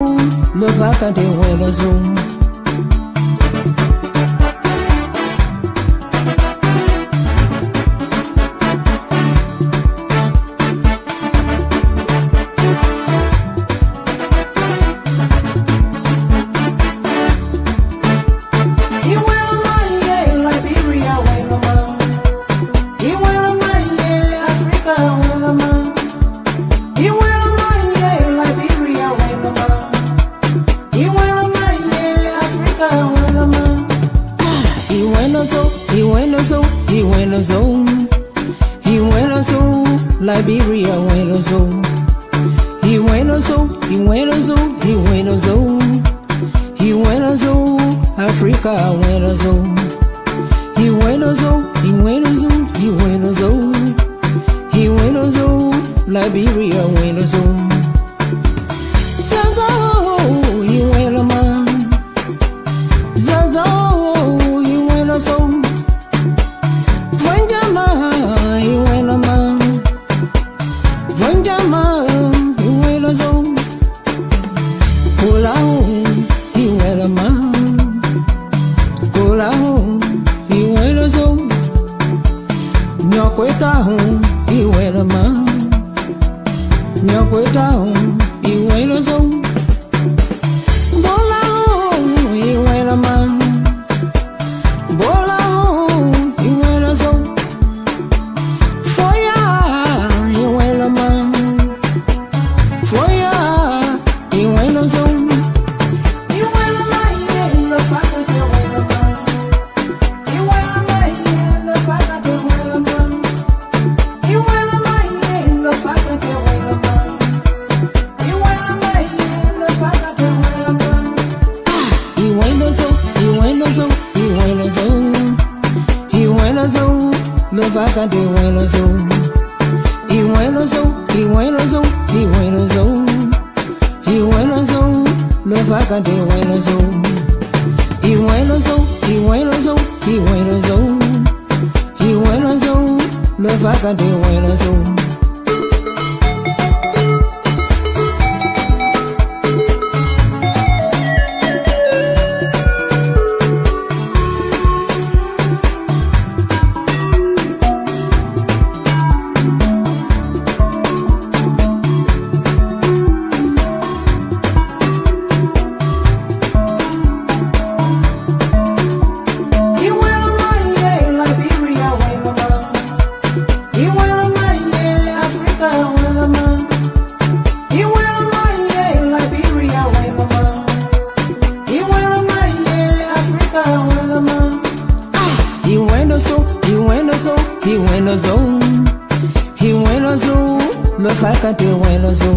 le vacante wena zoom. Liberia, bueno so. He bueno so, he bueno so, he bueno so. He bueno so, Africa, bueno so. He bueno so, he bueno so, he bueno so. He bueno so, Liberia, bueno so. Zazo, he bueno man. Zazo, he bueno so. Vanjama, he bueno man. Vanjama, he bueno so. Kulao, he bueno man. Kulao, he bueno so. Nyokweta, he bueno man. Nyokweta, he bueno so. Bolao, he bueno man. Bolao, he bueno so. Foya, he bueno man. Foya, he bueno so. He bueno man, the fact that he bueno man. He bueno man, the fact that he bueno man. He bueno man, the fact that he bueno man. He bueno man, the fact that he bueno man. He bueno so, he bueno so, he bueno so. He bueno so, the fact that he bueno so. He bueno so, he bueno so, he bueno so. He bueno so, the fact that he bueno so. He bueno so, he bueno so, he bueno so. He bueno so, the fact that he bueno so. He bueno man, yeah, Liberia, bueno man. He bueno man, yeah, Africa, bueno man. He bueno man, yeah, Liberia, bueno man. He bueno man, yeah, Africa, bueno man. He bueno so, he bueno so, he bueno so. He bueno so, the fact that he bueno so.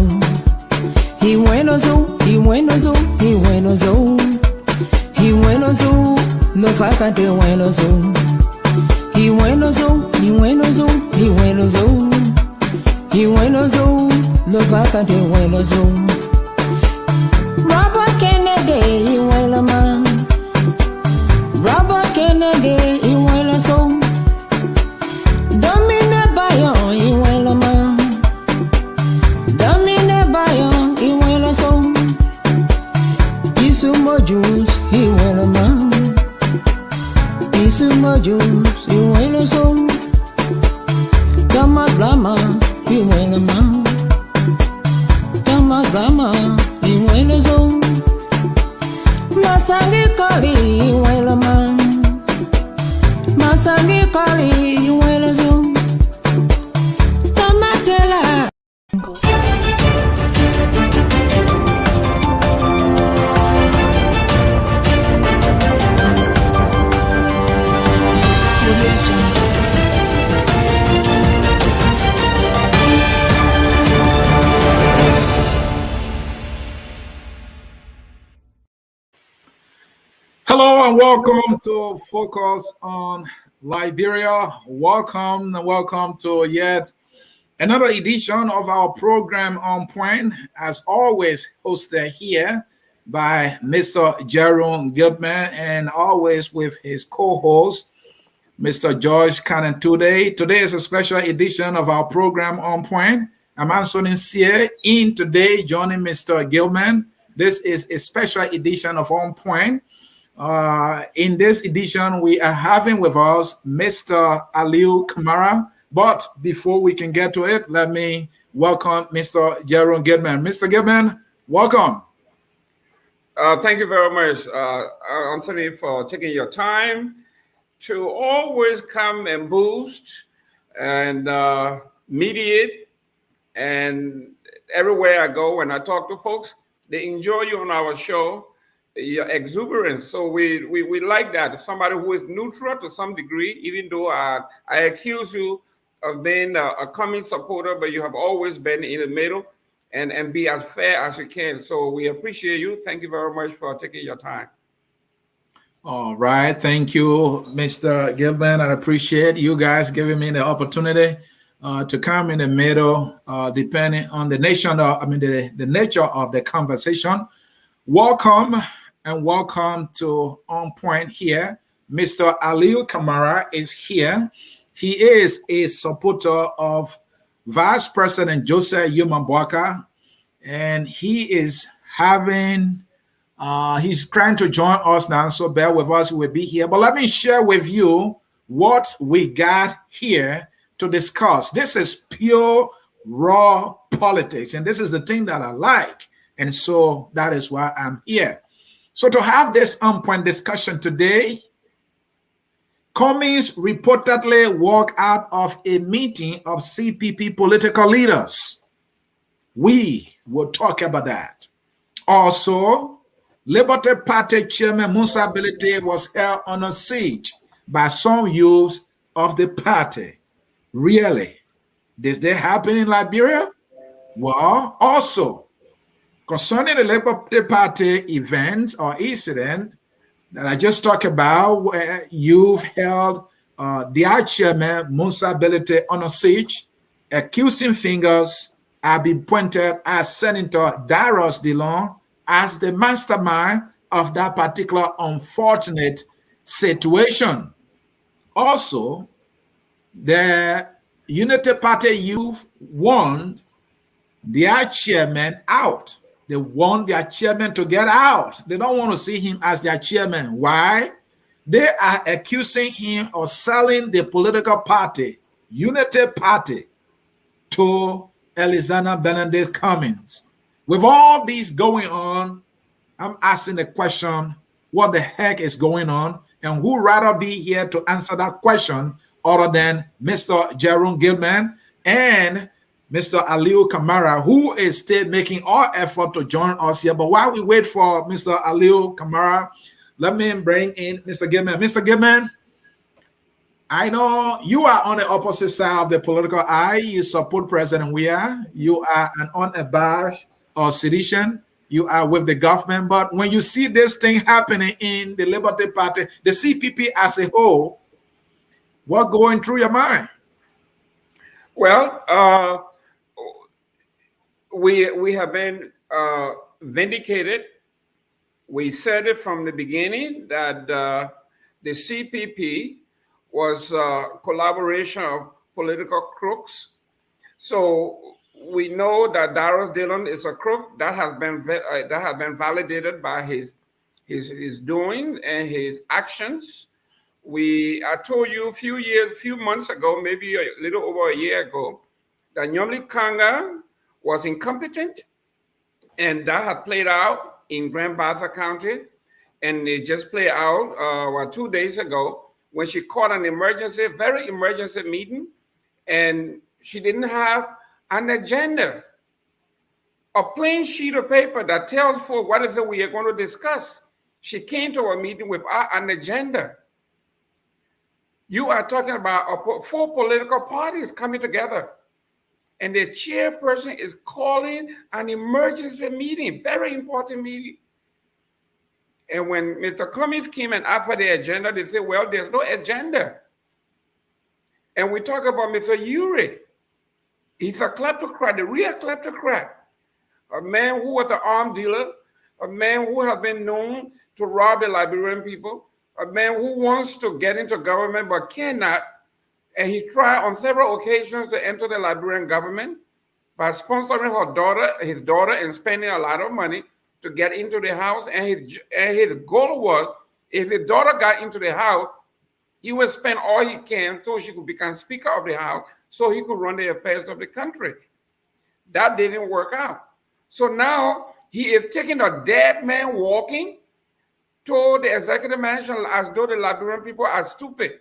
He bueno so, he bueno so, he bueno so. He bueno so, the fact that he bueno so. He bueno so, he bueno so, he bueno so. He bueno so, the fact that he bueno so. Robert Kennedy, he bueno man. Robert Kennedy, he bueno so. Domine Bayon, he bueno man. Domine Bayon, he bueno so. Isumo Juice, he bueno man. Isumo Juice, he bueno so. Tama Glama, he bueno man. Tama Glama, he bueno so. Masangi Kali, he bueno man. Masangi Kali, he bueno so. Tamatela. Hello and welcome to Focus on Liberia. Welcome to yet another edition of our program On Point, as always hosted here by Mr. Jerome Gilman and always with his co-host, Mr. George Cannon. Today is a special edition of our program On Point. I'm Anthony Sear in today, joining Mr. Gilman This is a special edition of On Point. In this edition, we are having with us Mr. Aliu Kamara. But before we can get to it, let me welcome Mr. Jerome Gidman. Mr. Gidman, welcome. Thank you very much, Anthony, for taking your time to always come and boost and mediate. And everywhere I go, when I talk to folks, they enjoy you on our show, your exuberance. So we like that. Somebody who is neutral to some degree, even though I accuse you of being a Cummings supporter, but you have always been in the middle and be as fair as you can. So we appreciate you. Thank you very much for taking your time. All right. Thank you, Mr. Gilman. I appreciate you guys giving me the opportunity to come in the middle, depending on the the nature of the conversation. Welcome and welcome to On Point here. Mr. Aliu Kamara is here. He is a supporter of Vice President Joseph Yumambwaka, and he is he's trying to join us now, so bear with us, we'll be here. But let me share with you what we got here to discuss. This is pure, raw politics, and this is the thing that I like, and so that is why I'm here. So to have this on-point discussion today, Cummings reportedly walked out of a meeting of CPP political leaders. We will talk about that. Also, Liberty Party Chairman Musa Belete was held on a siege by some youths of the party. Really? Did that happen in Liberia? Well, also, concerning the Liberty Party event or incident that I just talked about, where you've held their chairman, Musa Belete, on a siege, accusing fingers have been pointed at Senator Darius Dillon as the mastermind of that particular unfortunate situation. Also, the Unity Party youth want their chairman out. They want their chairman to get out. They don't want to see him as their chairman. Why? They are accusing him of selling the political party, Unity Party, to Alexander Benedict Cummings. With all this going on, I'm asking the question, what the heck is going on? And who rather be here to answer that question other than Mr. Jerome Gilman and Mr. Aliu Kamara, who is still making all effort to join us here. But while we wait for Mr. Aliu Kamara, let me bring in Mr. Gilman. Mr. Gilman, I know you are on the opposite side of the political aisle. You support President Weah. You are an unabashed citizen. You are with the government. But when you see this thing happening in the Liberty Party, the CPP as a whole, what going through your mind? Well, we have been vindicated. We said it from the beginning that the CPP was a collaboration of political crooks. So we know that Darius Dillon is a crook. That has been validated by his doing and his actions. I told you a few months ago, maybe a little over a year ago, that Nyomli Kanga was incompetent, and that had played out in Grand Bassa County, and it just played out 2 days ago when she called an very emergency meeting, and she didn't have an agenda, a plain sheet of paper that tells for what is it we are going to discuss. She came to a meeting without an agenda. You are talking about 4 political parties coming together, and the chairperson is calling an emergency meeting, very important meeting. And when Mr. Cummings came and offered the agenda, they said, well, there's no agenda. And we talk about Mr. Uri. He's a kleptocrat, a real kleptocrat, a man who was an arms dealer, a man who has been known to rob the Liberian people, a man who wants to get into government but cannot. And he tried on several occasions to enter the Liberian government by sponsoring his daughter, and spending a lot of money to get into the house, and his goal was, if his daughter got into the house, he would spend all he can so she could become Speaker of the House, so he could run the affairs of the country. That didn't work out. So now he is taking a dead man walking to the executive mansion as though the Liberian people are stupid.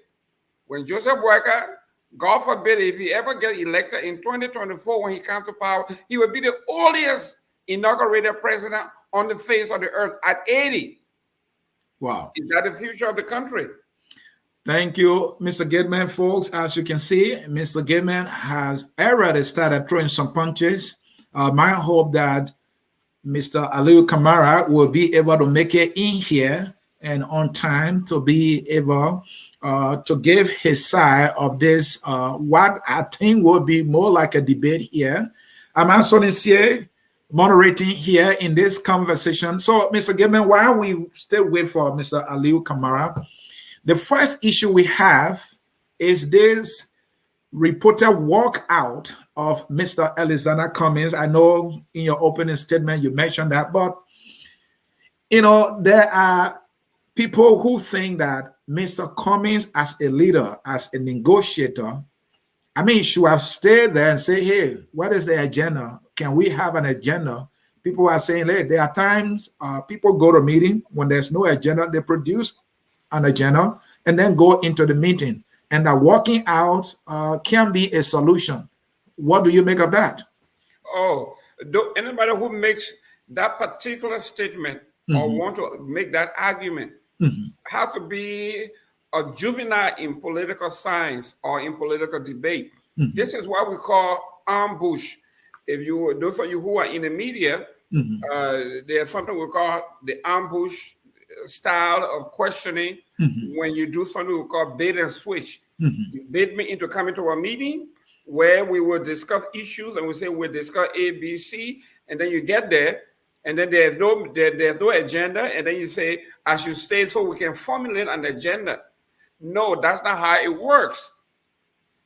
When Joseph Boyka, God forbid, if he ever gets elected in 2024, when he comes to power, he will be the oldest inaugurated president on the face of the earth at 80. Wow. Is that the future of the country? Thank you, Mr. Gateman, folks. As you can see, Mr. Gateman has already started throwing some punches. My hope that Mr. Aliu Kamara will be able to make it in here and on time to be able to give his side of this, what I think will be more like a debate here. I'm also here moderating here in this conversation. So, Mr. Gateman, while we still wait for Mr. Aliu Kamara, the first issue we have is this reported walkout of Mr. Alexander Cummings. I know in your opening statement you mentioned that, but you know, there are people who think that Mr. Cummings, as a leader, as a negotiator, I mean, should have stayed there and say, hey, what is the agenda? Can we have an agenda? People are saying, hey, there are times people go to a meeting when there's no agenda, they produce an agenda and then go into the meeting. And that walking out can be a solution. What do you make of that? Oh, anybody who makes that particular statement or want to make that argument has to be a juvenile in political science or in political debate. This is what we call ambush. If you, those of you who are in the media, there's something we call the ambush style of questioning. When you do something we call bait and switch. You bait me into coming to a meeting where we will discuss issues, and we say we'll discuss A, B, C, and then you get there, and then there's no agenda, and then you say I should stay so we can formulate an agenda. No, that's not how it works.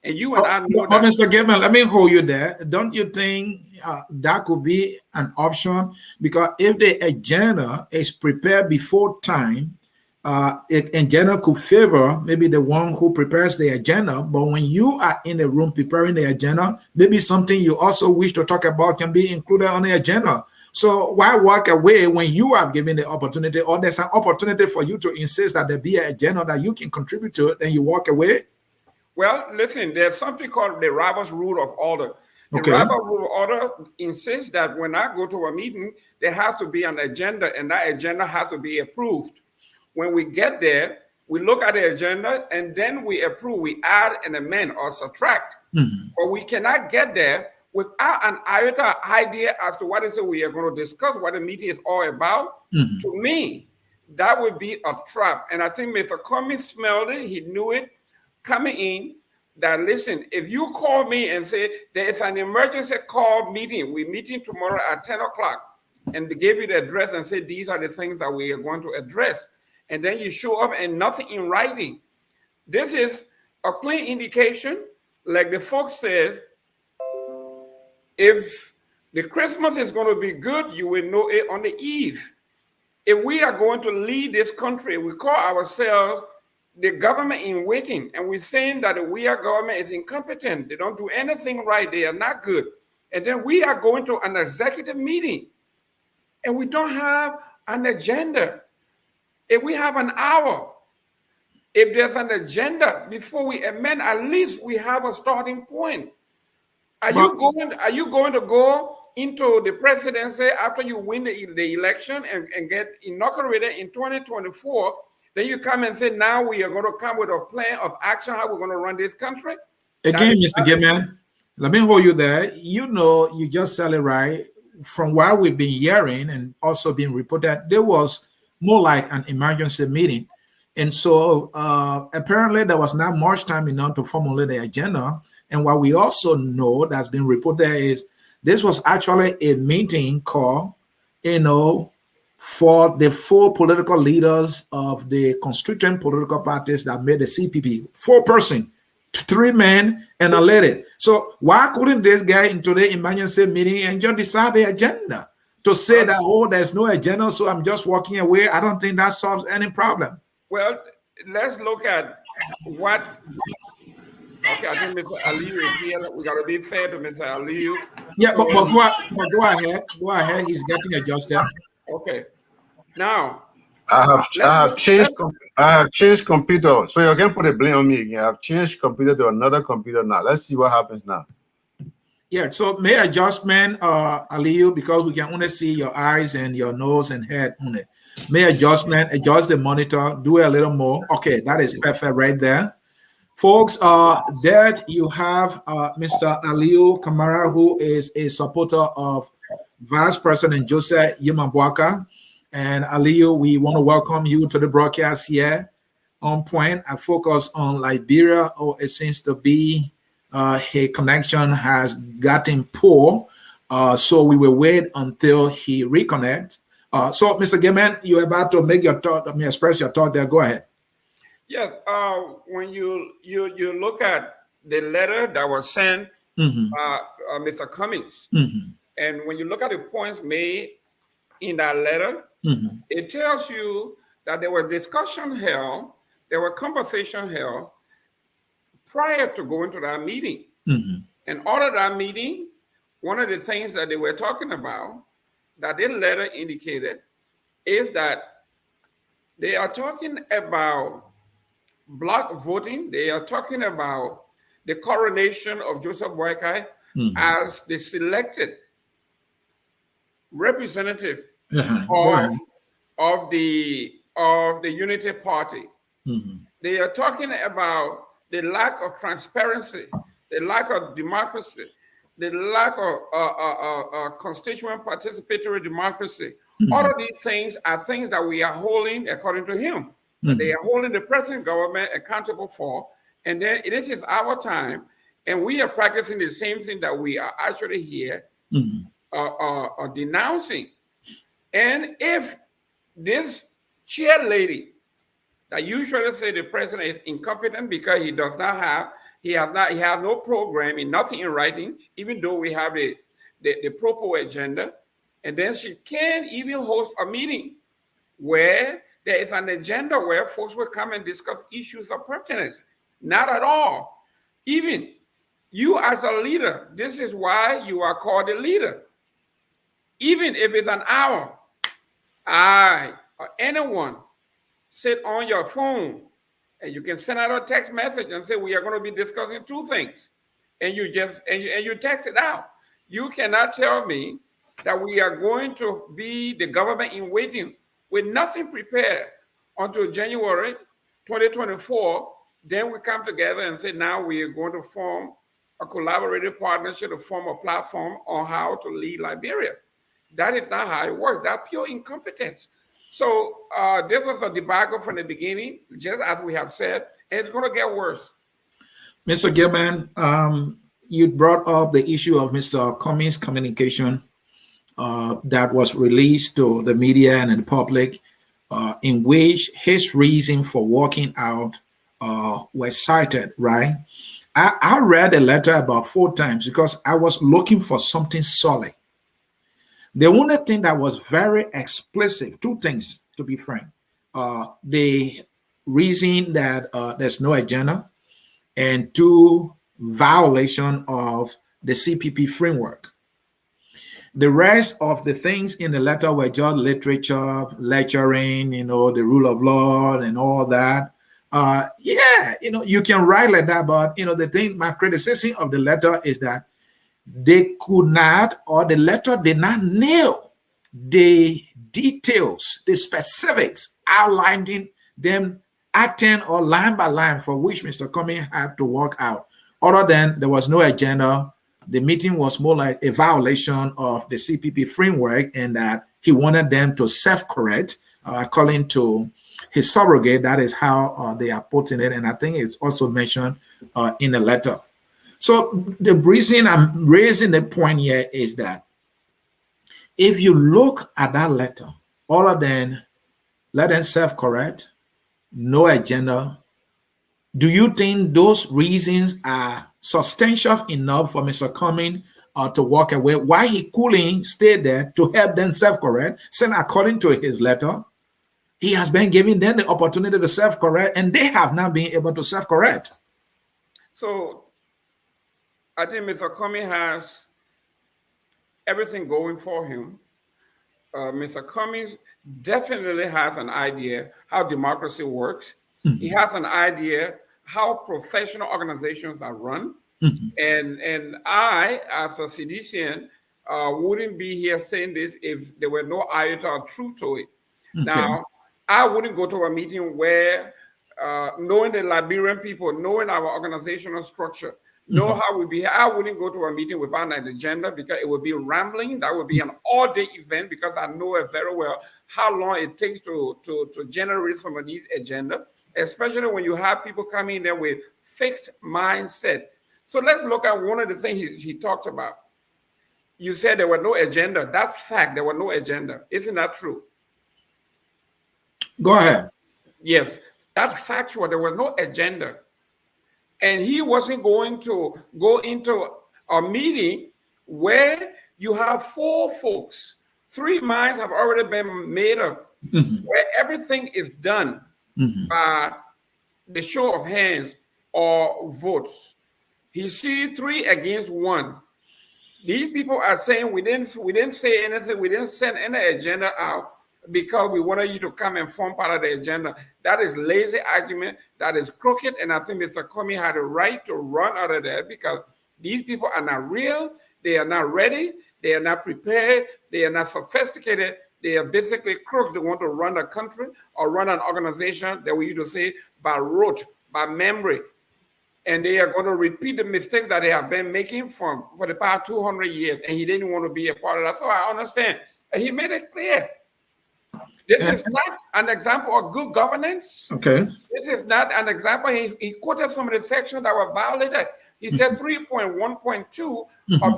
And you and I know that. Mr. Gateman, let me hold you there. Don't you think that could be an option? Because if the agenda is prepared before time, agenda could favor maybe the one who prepares the agenda. But when you are in the room preparing the agenda, maybe something you also wish to talk about can be included on the agenda. So why walk away when you are given the opportunity, or there's an opportunity for you to insist that there be an agenda that you can contribute to it, then you walk away? Well, listen, there's something called the Robert's Rule of Order. The Robert's Rule of Order insists that when I go to a meeting, there has to be an agenda, and that agenda has to be approved. When we get there, we look at the agenda, and then we approve, we add and amend or subtract. But we cannot get there without an iota idea as to what is it we are going to discuss, what the meeting is all about. To me, that would be a trap. And I think Mr. Cummings smelled it. He knew it coming in, that listen, if you call me and say there is an emergency call meeting, we're meeting tomorrow at 10 o'clock, and they gave you the address and say these are the things that we are going to address, and then you show up and nothing in writing, this is a plain indication, like the folks says, if the Christmas is going to be good, you will know it on the eve. If we are going to lead this country, we call ourselves the government in waiting, and we're saying that we are government is incompetent. They don't do anything right. They are not good. And then we are going to an executive meeting, and we don't have an agenda. If we have an hour, if there's an agenda before we amend, at least we have a starting point. Are you going to go into the presidency after you win the election and get inaugurated in 2024? Then you come and say, now we are going to come with a plan of action, how we're going to run this country. Again, Mr. Gateman, let me hold you there. You know, you just said it right. From what we've been hearing and also being reported, there was more like an emergency meeting. And so apparently there was not much time enough to formulate the agenda. And what we also know that's been reported is this was actually a meeting call, you know, for the 4 political leaders of the constituent political parties that made the CPP. 4-person, 3 men and a lady. So why couldn't this guy into the emergency meeting and just decide the agenda? To say that, oh, there's no agenda, so I'm just walking away, I don't think that solves any problem. Well, let's look at what. Okay, I think Mr. Aliyu is here. We got to be fair to Mr. Aliyu. Yeah, So, but go ahead. Go ahead. He's getting adjusted. okay. Now, I have look, changed computer, so you can put the blame on me again. I've changed computer to another computer now. Let's see what happens now. Yeah, so may adjustment, Aliyu, because we can only see your eyes and your nose and head only. May adjustment, adjust the monitor, do a little more. Okay, that is perfect right there. Folks, there you have Mr. Aliyu Kamara, who is a supporter of Vice President Joseph Yimabwaka. And Aliyu, we want to welcome you to the broadcast here on Point. I focus on Liberia. Oh, it seems to be his connection has gotten poor. So we will wait until he reconnects. So, Mr. Gaiman, you're about to make your thought, express your thought there. Go ahead. Yes, when you look at the letter that was sent, Mr. Cummings, and when you look at the points made in that letter, it tells you that there was discussion held, there were conversation held prior to going to that meeting. And out of that meeting, one of the things that they were talking about that this letter indicated is that they are talking about block voting. They are talking about the coronation of Joseph Boakai as the selected representative of the Unity Party. They are talking about the lack of transparency, the lack of democracy, the lack of constituent participatory democracy. All of these things are things that we are holding, according to him, they are holding the present government accountable for. And then it is our time, and we are practicing the same thing that we are actually here denouncing. And if this chair lady that usually say the president is incompetent because he has no program and nothing in writing, even though we have the proper agenda, and then she can't even host a meeting where there is an agenda where folks will come and discuss issues of pertinence. Not at all. Even you as a leader, this is why you are called a leader. Even if it's an hour, I or anyone sit on your phone and you can send out a text message and say, we are going to be discussing two things. And you just, and you text it out. You cannot tell me that we are going to be the government in waiting with nothing prepared until January 2024. Then we come together and say, now we are going to form a collaborative partnership to form a platform on how to lead Liberia. That is not how it works. That's pure incompetence. So this was a debacle from the beginning, just as we have said, and it's going to get worse. Mr. Gilman, you brought up the issue of Mr. Cummings' communication that was released to the media and the public, in which his reason for walking out was cited, right? I read the letter about 4 times because I was looking for something solid. The only thing that was very explicit, 2 things to be frank, the reason that there's no agenda, and 2, violation of the CPP framework. The rest of the things in the letter were just literature, lecturing, the rule of law and all that. You can write like that, but the thing, my criticism of the letter is that they could not, or the letter did not nail the details, the specifics, outlining them item or line by line for which Mr. Cummings had to work out. Other than there was no agenda, the meeting was more like a violation of the CPP framework, and that he wanted them to self-correct according to his surrogate. That is how they are putting it, and I think it's also mentioned in the letter. So the reason I'm raising the point here is that if you look at that letter, other than let them self-correct, no agenda, do you think those reasons are substantial enough for Mr. Cummings to walk away, why he couldn't stay there to help them self-correct, saying according to his letter, he has been giving them the opportunity to self-correct, and they have not been able to self-correct. So I think Mr. Cummings has everything going for him. Mr. Cummings definitely has an idea how democracy works. Mm-hmm. He has an idea how professional organizations are run. Mm-hmm. And I, as a seditian, wouldn't be here saying this if there were no iota of truth to it. Okay. Now, I wouldn't go to a meeting where, knowing the Liberian people, knowing our organizational structure, know mm-hmm. how we be. I wouldn't go to a meeting without an agenda because it would be rambling. That would be an all-day event because I know it very well how long it takes to generate some of these agenda, especially when you have people coming in there with fixed mindset. So let's look at one of the things he talked about. You said there were no agenda. That's fact. There were no agenda. Isn't that true? Go ahead. Yes, that's factual. There was no agenda. And he wasn't going to go into a meeting where you have 4 folks, 3 minds have already been made up, mm-hmm. where everything is done mm-hmm. by the show of hands or votes. He sees 3 against 1. These people are saying we didn't say anything, we didn't send any agenda out because we wanted you to come and form part of the agenda. That is lazy argument. That is crooked. And I think Mr. Cummings had a right to run out of there because these people are not real. They are not ready. They are not prepared. They are not sophisticated. They are basically crooks. They want to run a country or run an organization that we used to say by rote, by memory. And they are going to repeat the mistakes that they have been making for the past 200 years. And he didn't want to be a part of that. So I understand. And he made it clear. This is not an example of good governance. Okay. This is not an example. He quoted some of the sections that were violated. He said 3.1.2 of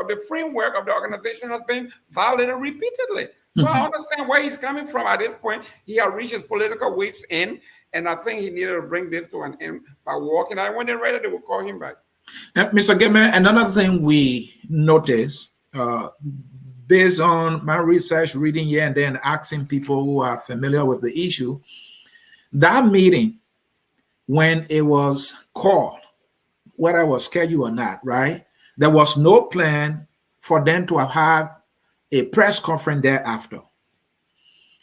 the framework of the organization has been violated repeatedly. So I understand where he's coming from at this point. He has reached his political wits end, and I think he needed to bring this to an end by walking out. When they're ready, they will call him back. Mr. Gamer, another thing we noticed, based on my research, reading here and then asking people who are familiar with the issue, that meeting, when it was called, whether it was scheduled or not, right, there was no plan for them to have had a press conference thereafter.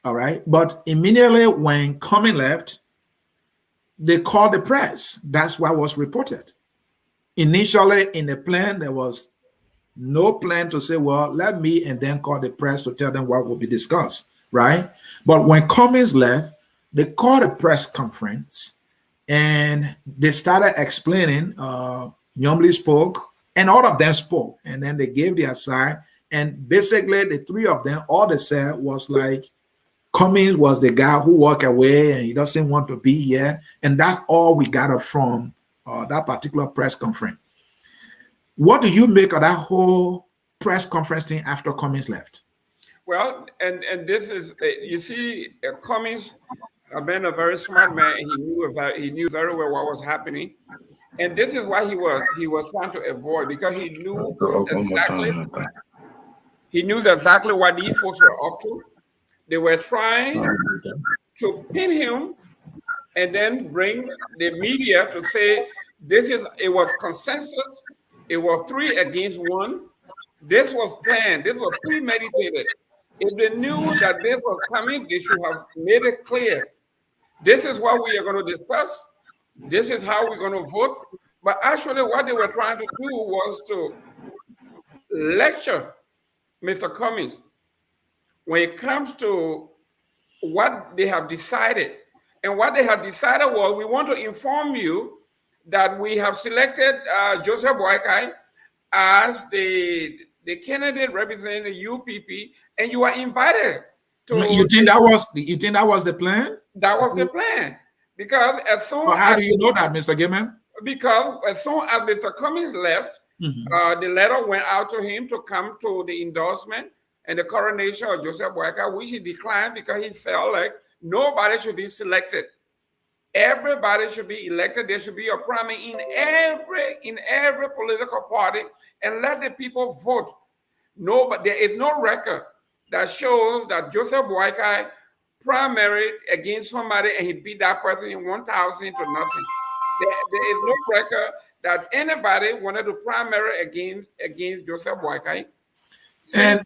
All right. But immediately when Cummings left, they called the press. That's what was reported. Initially in the plan, there was no plan to say, well, let me and then call the press to tell them what will be discussed, right? But when Cummings left, they called a press conference and they started explaining. Nyomli spoke and all of them spoke, and then they gave their side. And basically the 3 of them, all they said was like, Cummings was the guy who walked away and he doesn't want to be here. And that's all we got from that particular press conference. What do you make of that whole press conference thing after Cummings left? Well, and this is, you see, Cummings had been a very smart man. He knew very well what was happening. And this is why he was trying to avoid, because he knew exactly what these folks were up to. They were trying to pin him and then bring the media to say it was consensus. It was 3 against 1. This was planned. This was premeditated. If they knew that this was coming, they should have made it clear. This is what we are going to discuss. This is how we're going to vote. But actually, what they were trying to do was to lecture Mr. Cummings when it comes to what they have decided. And what they have decided was, we want to inform you that we have selected Joseph Boakai as the candidate representing the UPP, and you are invited to. You think that was the plan? That was the plan, because as soon how do you know that, Mr. Gaiman? Because as soon as Mr. Cummings left, the letter went out to him to come to the endorsement and the coronation of Joseph Boakai, which he declined because he felt like nobody should be selected Everybody should be elected. There should be a primary in every political party, and let the people vote. No, but there is no record that shows that Joseph Boakai primaried against somebody and he beat that person in 1,000 to nothing. There is no record that anybody wanted to primary against Joseph Boakai. And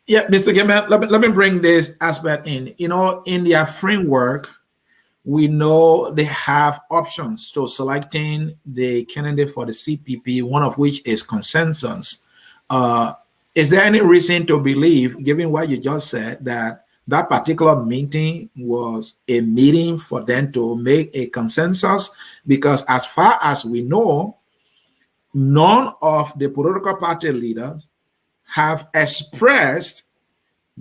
yeah, Mr. Gamer, let me bring this aspect in. You know, in their framework, we know they have options to selecting the candidate for the CPP, one of which is consensus. Is there any reason to believe, given what you just said, that that particular meeting was a meeting for them to make a consensus? Because as far as we know, none of the political party leaders have expressed,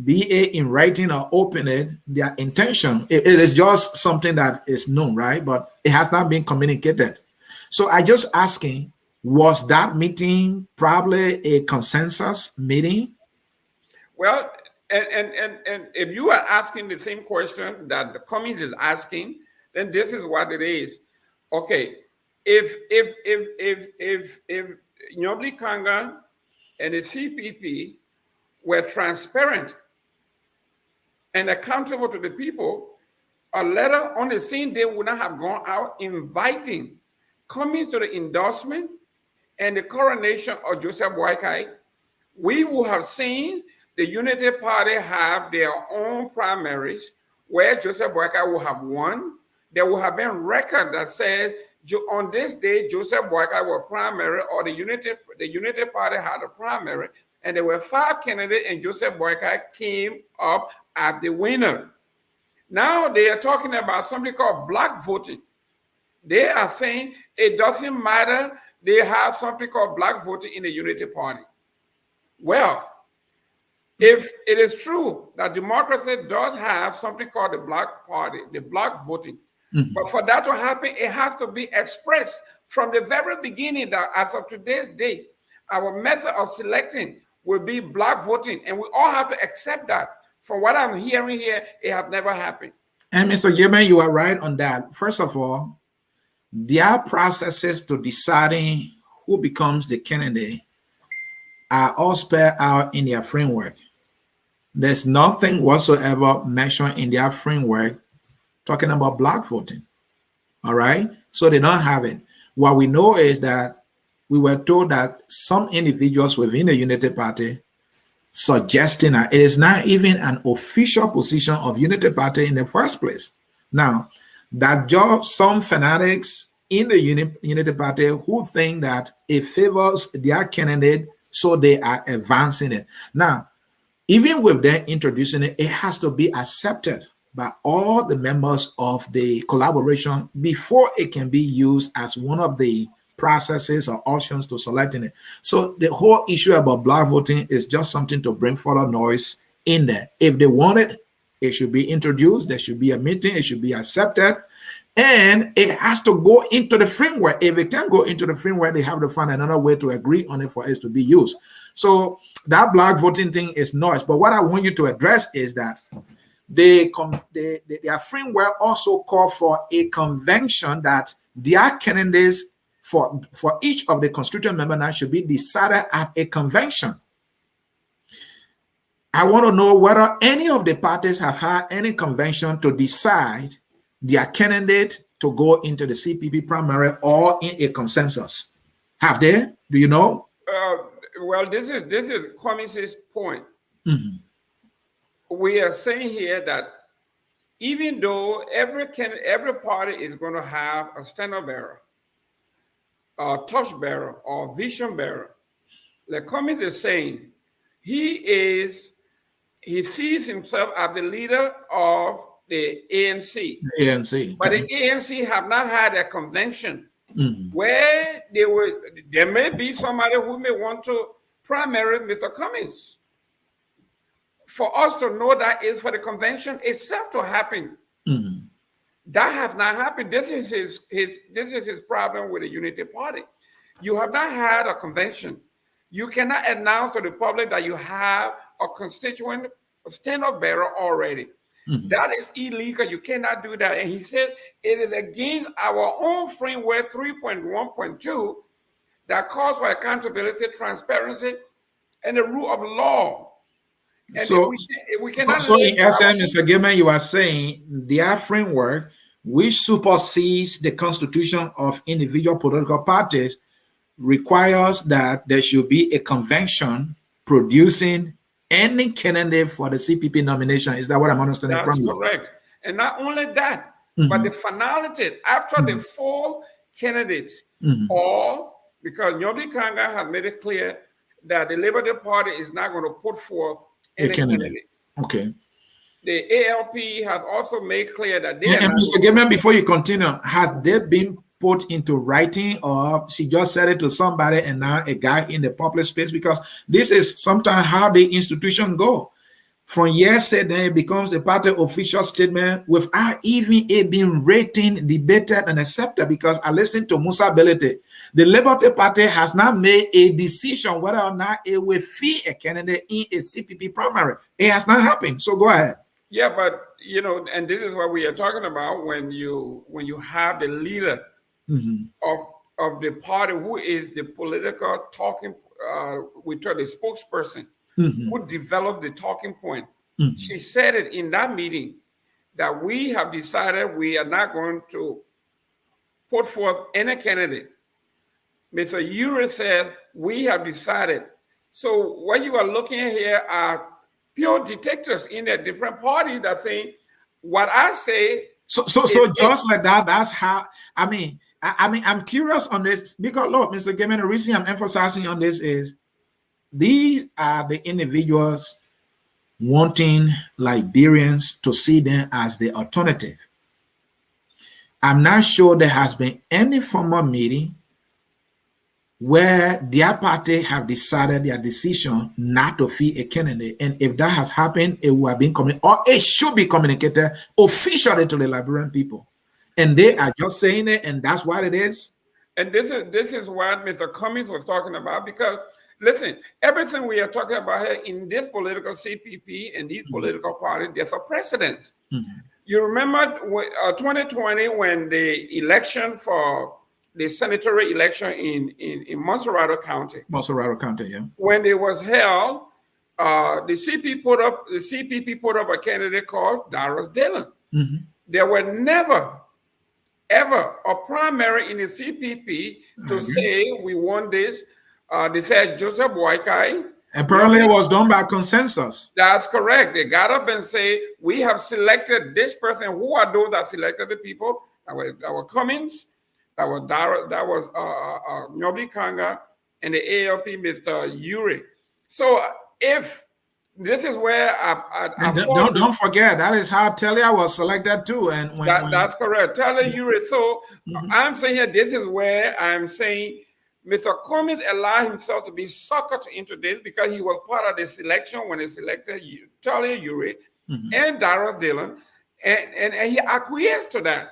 be it in writing or open their intention. It is just something that is known, right? But it has not been communicated. So I just asking, was that meeting probably a consensus meeting? Well, and if you are asking the same question that the Cummings is asking, then this is what it is. Okay, if Nyobli Kanga and the CPP were transparent and accountable to the people, a letter on the same day would not have gone out inviting Cummings to the endorsement and the coronation of Joseph Boakai. We would have seen the Unity Party have their own primaries where Joseph Boakai would have won. There would have been record that said on this day Joseph Boakai was primary, or the Unity Party had a primary, and there were 5 candidates, and Joseph Boakai came up as the winner. Now they are talking about something called black voting. They are saying it doesn't matter. They have something called black voting in the Unity Party. Well, if it is true that democracy does have something called the black party, the black voting, but for that to happen, it has to be expressed from the very beginning that as of today's date, our method of selecting will be black voting, and we all have to accept that. From what I'm hearing here, it has never happened. And Mr. Yemen, you are right on that. First of all, their processes to deciding who becomes the candidate are all spelled out in their framework. There's nothing whatsoever mentioned in their framework talking about black voting. All right? So they don't have it. What we know is that we were told that some individuals within the Unity Party suggesting that it is not even an official position of Unity Party in the first place. Now, that just some fanatics in the Unity Party who think that it favors their candidate, so they are advancing it. Now, even with them introducing it, it has to be accepted by all the members of the collaboration before it can be used as one of the processes or options to selecting it. So the whole issue about black voting is just something to bring further noise in there. If they want it, it should be introduced. There should be a meeting. It should be accepted. And it has to go into the framework. If it can go into the framework, they have to find another way to agree on it for it to be used. So that black voting thing is noise. But what I want you to address is that their framework also call for a convention that their candidates for each of the constituent members should be decided at a convention. I want to know whether any of the parties have had any convention to decide their candidate to go into the CPP primary or in a consensus. Have they? Do you know? Well, this is Cummings' point. We are saying here that even though every party is going to have a standard bearer, a torch bearer, or vision bearer, like Cummings is saying, he sees himself as the leader of the ANC. But the ANC have not had a convention where there may be somebody who may want to primary Mr. Cummings. For us to know that is for the convention itself to happen. That has not happened. This is his problem with the Unity Party. You have not had a convention. You cannot announce to the public that you have a constituent, a standard bearer already. That is illegal. You cannot do that. And he said it is against our own framework 3.1.2 that calls for accountability, transparency, and the rule of law. And So, we cannot so live in essence, Mr. Gilman, you are saying their framework, which supersedes the constitution of individual political parties, requires that there should be a convention producing any candidate for the CPP nomination. Is that what I'm understanding from you? That's correct. And not only that, but the finality after the 4 candidates, or because Nyobi Kanga has made it clear that the Liberty Party is not going to put forth any candidate. Okay. The ALP has also made clear that they And Mr. Gilman, before you continue, has they been put into writing, or she just said it to somebody and now a guy in the public space? Because this is sometimes how the institution go. From years said, then it becomes a party official statement without even it being written, debated, and accepted. Because I listened to Musa Belete. The Liberty Party has not made a decision whether or not it will fee a candidate in a CPP primary. It has not happened. So go ahead. Yeah, but you know, and this is what we are talking about when you have the leader of the party who is the political talking, we call the spokesperson, who developed the talking point. She said it in that meeting that we have decided we are not going to put forth any candidate. Mr. Uri says we have decided. So what you are looking at here are pure detectors in the different parties that say what I say. So just like that, that's how, I mean, I'm curious on this because, look, Mr. Gilman, the reason I'm emphasizing on this is these are the individuals wanting Liberians to see them as the alternative. I'm not sure there has been any formal meeting where their party have decided their decision not to fee a candidate. And if that has happened, it will have been communicated, or it should be communicated officially to the Liberian people. And they are just saying it, and that's what it is. And this is what Mr. Cummings was talking about, because listen, everything we are talking about here in this political CPP and these political parties, there's a precedent. You remember 2020 when the election for the senatorial election in Monserrato County. Monserrato County, yeah. When it was held, the CPP put up a candidate called Darius Dillon. There were never, ever a primary in the CPP to say we want this. They said Joseph Boykai. Apparently, it was done by consensus. That's correct. They got up and say we have selected this person. Who are those that selected the people? That were Cummings. That was Nyobi Kanga and the ALP, Mr. Uri. So if this is where don't forget that is how Telia was selected too, and that's correct. Telia Uri. So I'm saying here, this is where I'm saying Mr. Cummings allowed himself to be suckered into this because he was part of the selection when they selected Telia Uri and Darius Dillon, and he acquiesced to that.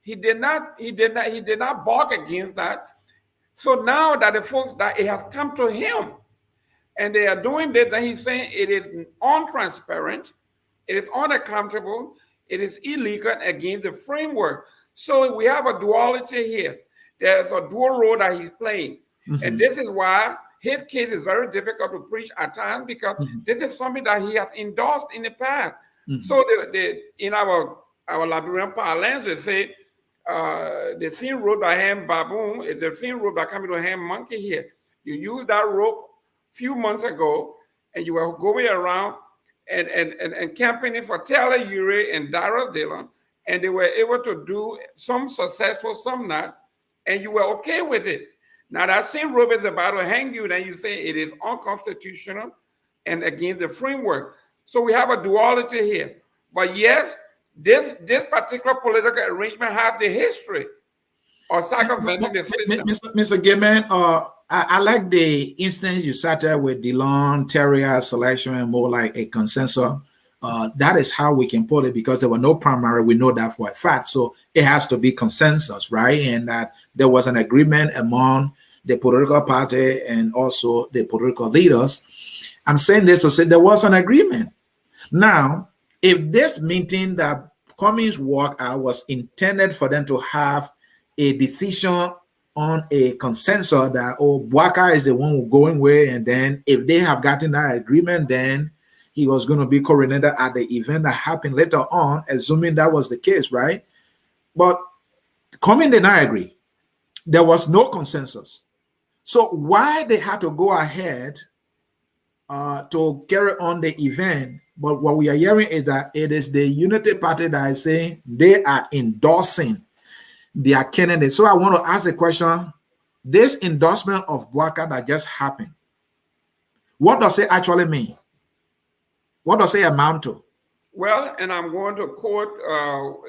He did not bark against that. So now that the folks that it has come to him and they are doing this, then he's saying it is untransparent, it is unaccountable, it is illegal against the framework. So we have a duality here. There's a dual role that he's playing. And this is why his case is very difficult to preach at times, because this is something that he has endorsed in the past. So in our Liberian parlance, they say, the same rope by hand baboon is the same rope that coming to hand monkey here. You used that rope a few months ago, and you were going around and campaigning for Telia Uri and Darius Dillon, and they were able to do some successful, some not, and you were okay with it. Now that same rope is about to hang you, then you say it is unconstitutional and against the framework. So we have a duality here. But yes, this particular political arrangement has the history of circumventing the system. Mr. Gilman, I like the instance you cited with Dillon, Terrier selection, and more like a consensus. That is how we can put it, because there were no primary. We know that for a fact. So it has to be consensus, right? And that there was an agreement among the political party and also the political leaders. I'm saying this to say there was an agreement. Now, If this meeting that Cummings worked out was intended for them to have a decision on a consensus that, oh, Bwaka is the one who going away, and then if they have gotten that agreement, then he was going to be coronated at the event that happened later on, assuming that was the case, right? But Cummings did not agree. There was no consensus. So why they had to go ahead to carry on the event, but what we are hearing is that it is the Unity Party that is saying they are endorsing their candidate. So I want to ask a question. This endorsement of Bwaka that just happened, what does it actually mean? What does it amount to? Well, and I'm going to quote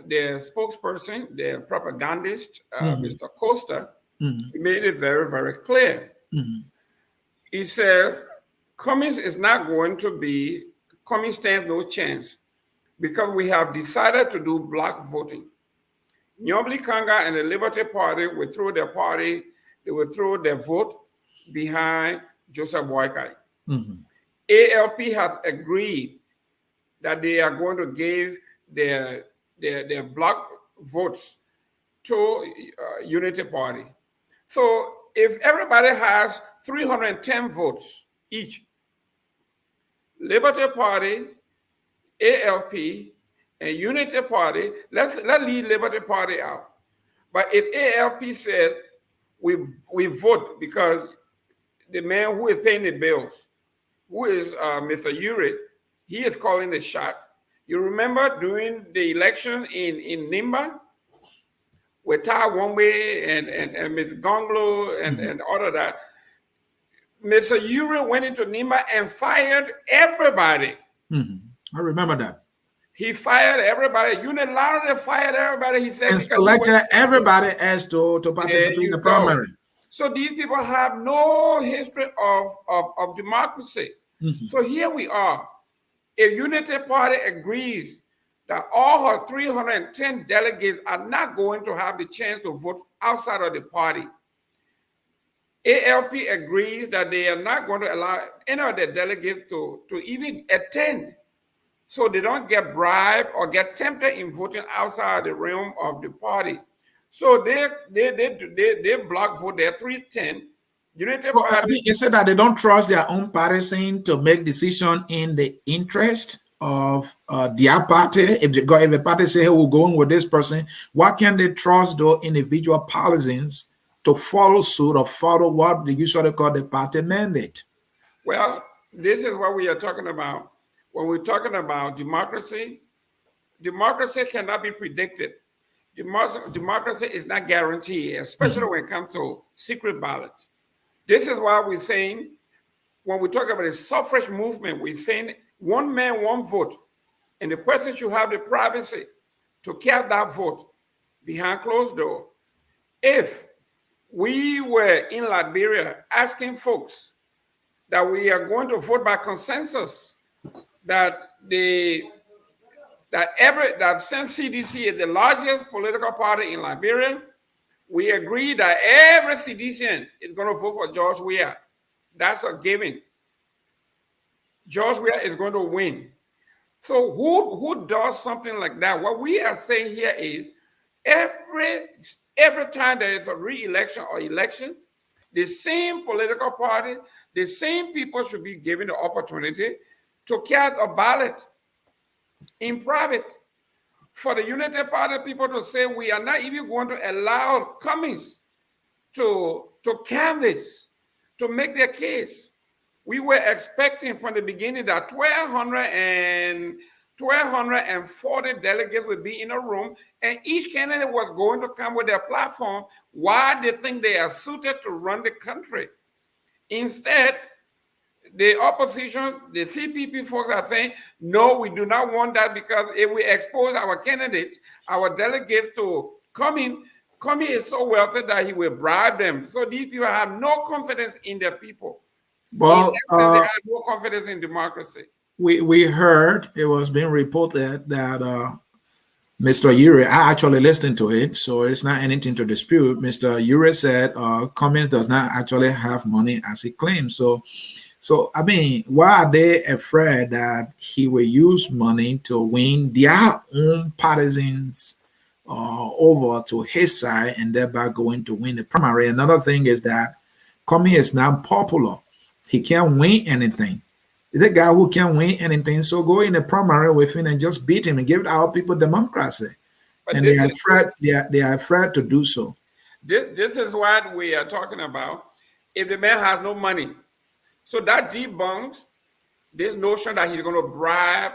the spokesperson, the propagandist, Mr. Costa. He made it very, very clear. He says, Cummings is not going to be, Cummings stands no chance because we have decided to do block voting. Nyobli Kanga and the Liberty Party will throw their party, they will throw their vote behind Joseph Boakai. ALP has agreed that they are going to give their block votes to Unity Party. So if everybody has 310 votes each, Liberty Party, ALP, and Unity Party, let's leave Liberty Party out. But if ALP says we vote because the man who is paying the bills, who is Mr. Uri, he is calling the shot. You remember during the election in Nimba, with Tai Wongwe and Ms. Gonglo and all of that, Mr. Uri went into Nimba and fired everybody. I remember that. He fired everybody. Unilaterally fired everybody. He said, and selected everybody else to participate in the primary. So these people have no history of democracy. So here we are. If Unity Party agrees that all her 310 delegates are not going to have the chance to vote outside of the party, ALP agrees that they are not going to allow any of the delegates to even attend, so they don't get bribed or get tempted in voting outside the realm of the party. So they block vote their 310. Party, I mean, you said that they don't trust their own partisan to make decision in the interest of their party. If a party say, hey, we're going with this person, why can't they trust those individual partisans to follow suit or follow what they usually call the party mandate? Well, this is what we are talking about. When we're talking about democracy, democracy cannot be predicted. Democracy is not guaranteed, especially when it comes to secret ballots. This is why we're saying, when we talk about the suffrage movement, we're saying one man, one vote, and the person should have the privacy to cast that vote behind closed door. If we were in Liberia asking folks that we are going to vote by consensus, that since CDC is the largest political party in Liberia, we agree that every citizen is going to vote for George Weah. That's a given. George Weah is going to win. So who does something like that? What we are saying here is every time there is a re-election or election, the same political party, the same people should be given the opportunity to cast a ballot in private. For the Unity Party people to say we are not even going to allow Cummings to canvass, to make their case. We were expecting from the beginning that 1,240 delegates would be in a room, and each candidate was going to come with their platform, why they think they are suited to run the country. Instead, the opposition, the CPP folks are saying, no, we do not want that, because if we expose our candidates, our delegates to Cummings is so wealthy that he will bribe them. So these people have no confidence in their people. Well, they have no confidence in democracy. We heard, it was being reported that Mr. Uri, I actually listened to it, so it's not anything to dispute. Mr. Uri said Cummings does not actually have money as he claims. So So, I mean, why are they afraid that he will use money to win their own partisans over to his side and thereby going to win the primary? Another thing is that Cummings is not popular. He can't win anything. The guy who can't win anything, so go in the primary with him and just beat him and give our people democracy. But And they are afraid. They are afraid to do so. This is what we are talking about. If the man has no money, so that debunks this notion that he's going to bribe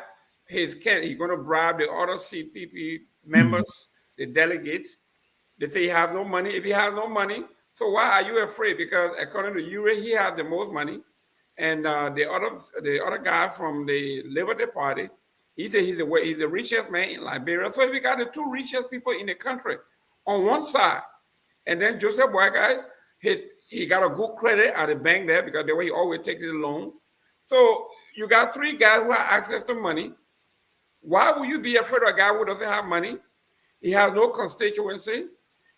he's going to bribe the other CPP members, the delegates. They say he has no money. If he has no money, so why are you afraid? Because according to Ure, he has the most money, and the other guy from the Liberty Party, he said he's the richest man in Liberia. So if you got the two richest people in the country on one side, and then Joseph Boakai, he got a good credit at the bank there because the way he always takes his loan. So you got three guys who have access to money. Why would you be afraid of a guy who doesn't have money? He has no constituency.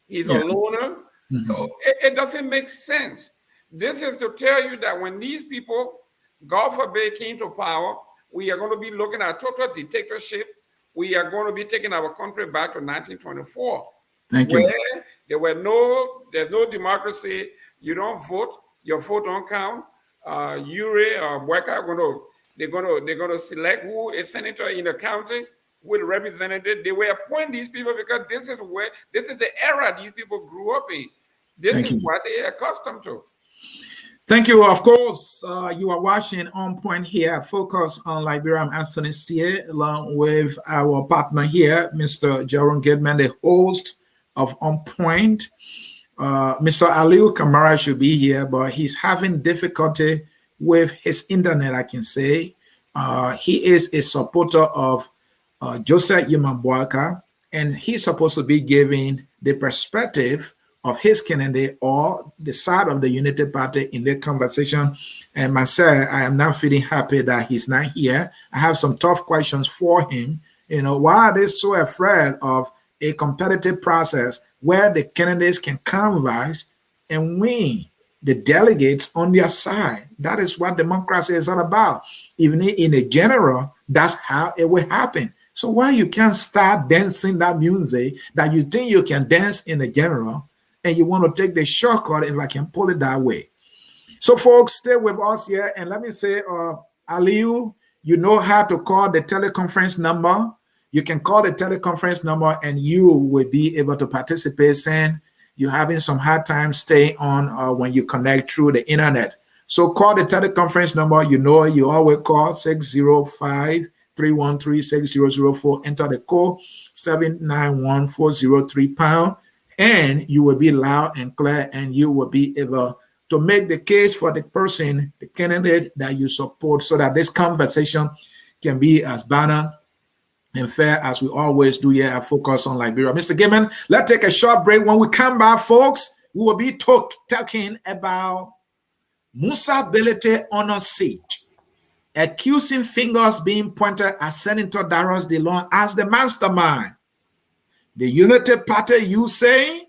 He's a loner. So it doesn't make sense. This is to tell you that when these people, God forbid, came to power, we are going to be looking at total dictatorship. We are going to be taking our country back to 1924. Thank you. Where there's no democracy. You don't vote. Your vote don't count. Ure or Boakai they're going to select who is senator in the county, who is representative. They will appoint these people because this is the era these people grew up in. This is what they are accustomed to. Thank you. Of course, you are watching On Point here. Focus on Liberia. I'm Anthony C. along with our partner here, Mr. Jaron Goodman, the host of On Point. Mr. Aliu Kamara should be here, but he's having difficulty with his internet, I can say. He is a supporter of Joseph Boakai, and he's supposed to be giving the perspective of his candidate or the side of the United Party in the conversation. And myself, I am not feeling happy that he's not here. I have some tough questions for him. You know, why are they so afraid of a competitive process where the candidates can canvass and win the delegates on their side? That is what democracy is all about. Even in a general, that's how it will happen. So why you can't start dancing that music that you think you can dance in a general, and you want to take the shortcut, if I can pull it that way? So folks, stay with us here, and let me say, Aliu, you know how to call the teleconference number. You can call the teleconference number and you will be able to participate, saying you're having some hard time staying on when you connect through the internet. So call the teleconference number. You know, you always call 605-313-6004. Enter the code 791-403#, and you will be loud and clear, and you will be able to make the case for the person, the candidate that you support, so that this conversation can be as balanced and fair as we always do here at Focus on Liberia. Mr. Gaiman, let's take a short break. When we come back, folks, we will be talking about Musa Belete on a seat, accusing fingers being pointed at Senator Darius DeLong as the mastermind. The United Party, you say,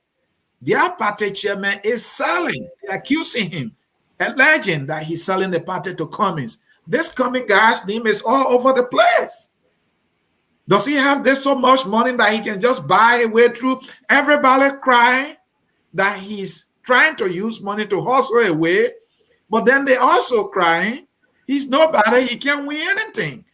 their party chairman is selling, accusing him, alleging that he's selling the party to Cummings. This Cummings guy's name is all over the place. Does he have this so much money that he can just buy a way through? Everybody crying that he's trying to use money to hustle away, but then they also crying he's nobody, he can't win anything.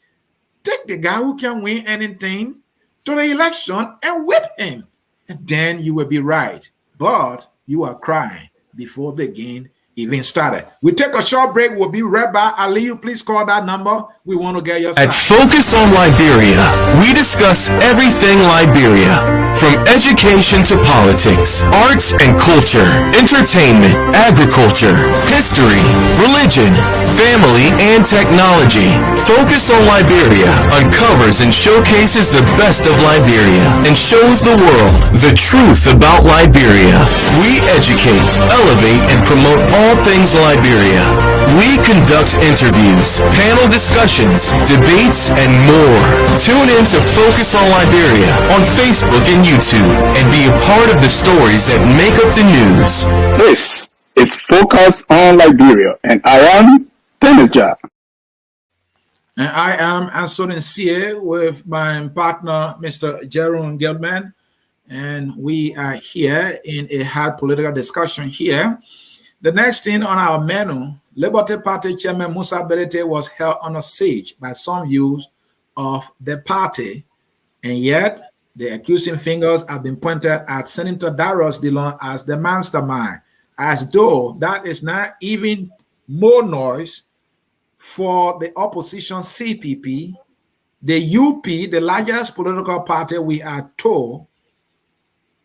Take the guy who can win anything to the election and whip him, and then you will be right. But you are crying before the game even started. We take a short break. We'll be right back. Aliu, please call that number. We want to get your side. At Focus on Liberia, we discuss everything Liberia, from education to politics, arts and culture, entertainment, agriculture, history, religion, family, and technology. Focus on Liberia uncovers and showcases the best of Liberia and shows the world the truth about Liberia. We educate, elevate, and promote all things Liberia. We conduct interviews, panel discussions, debates, and more. Tune in to Focus on Liberia on Facebook and YouTube and be a part of the stories that make up the news. This is Focus on Liberia, and I am doing his job. And I am Ansonin Sie with my partner, Mr. Jerome Gilman. And we are here in a hard political discussion here. The next thing on our menu, Liberty Party Chairman Musa Belete was held on a siege by some views of the party. And yet, the accusing fingers have been pointed at Senator Darius Dillon as the mastermind, as though that is not even more noise for the opposition CPP, the UP, the largest political party, we are told,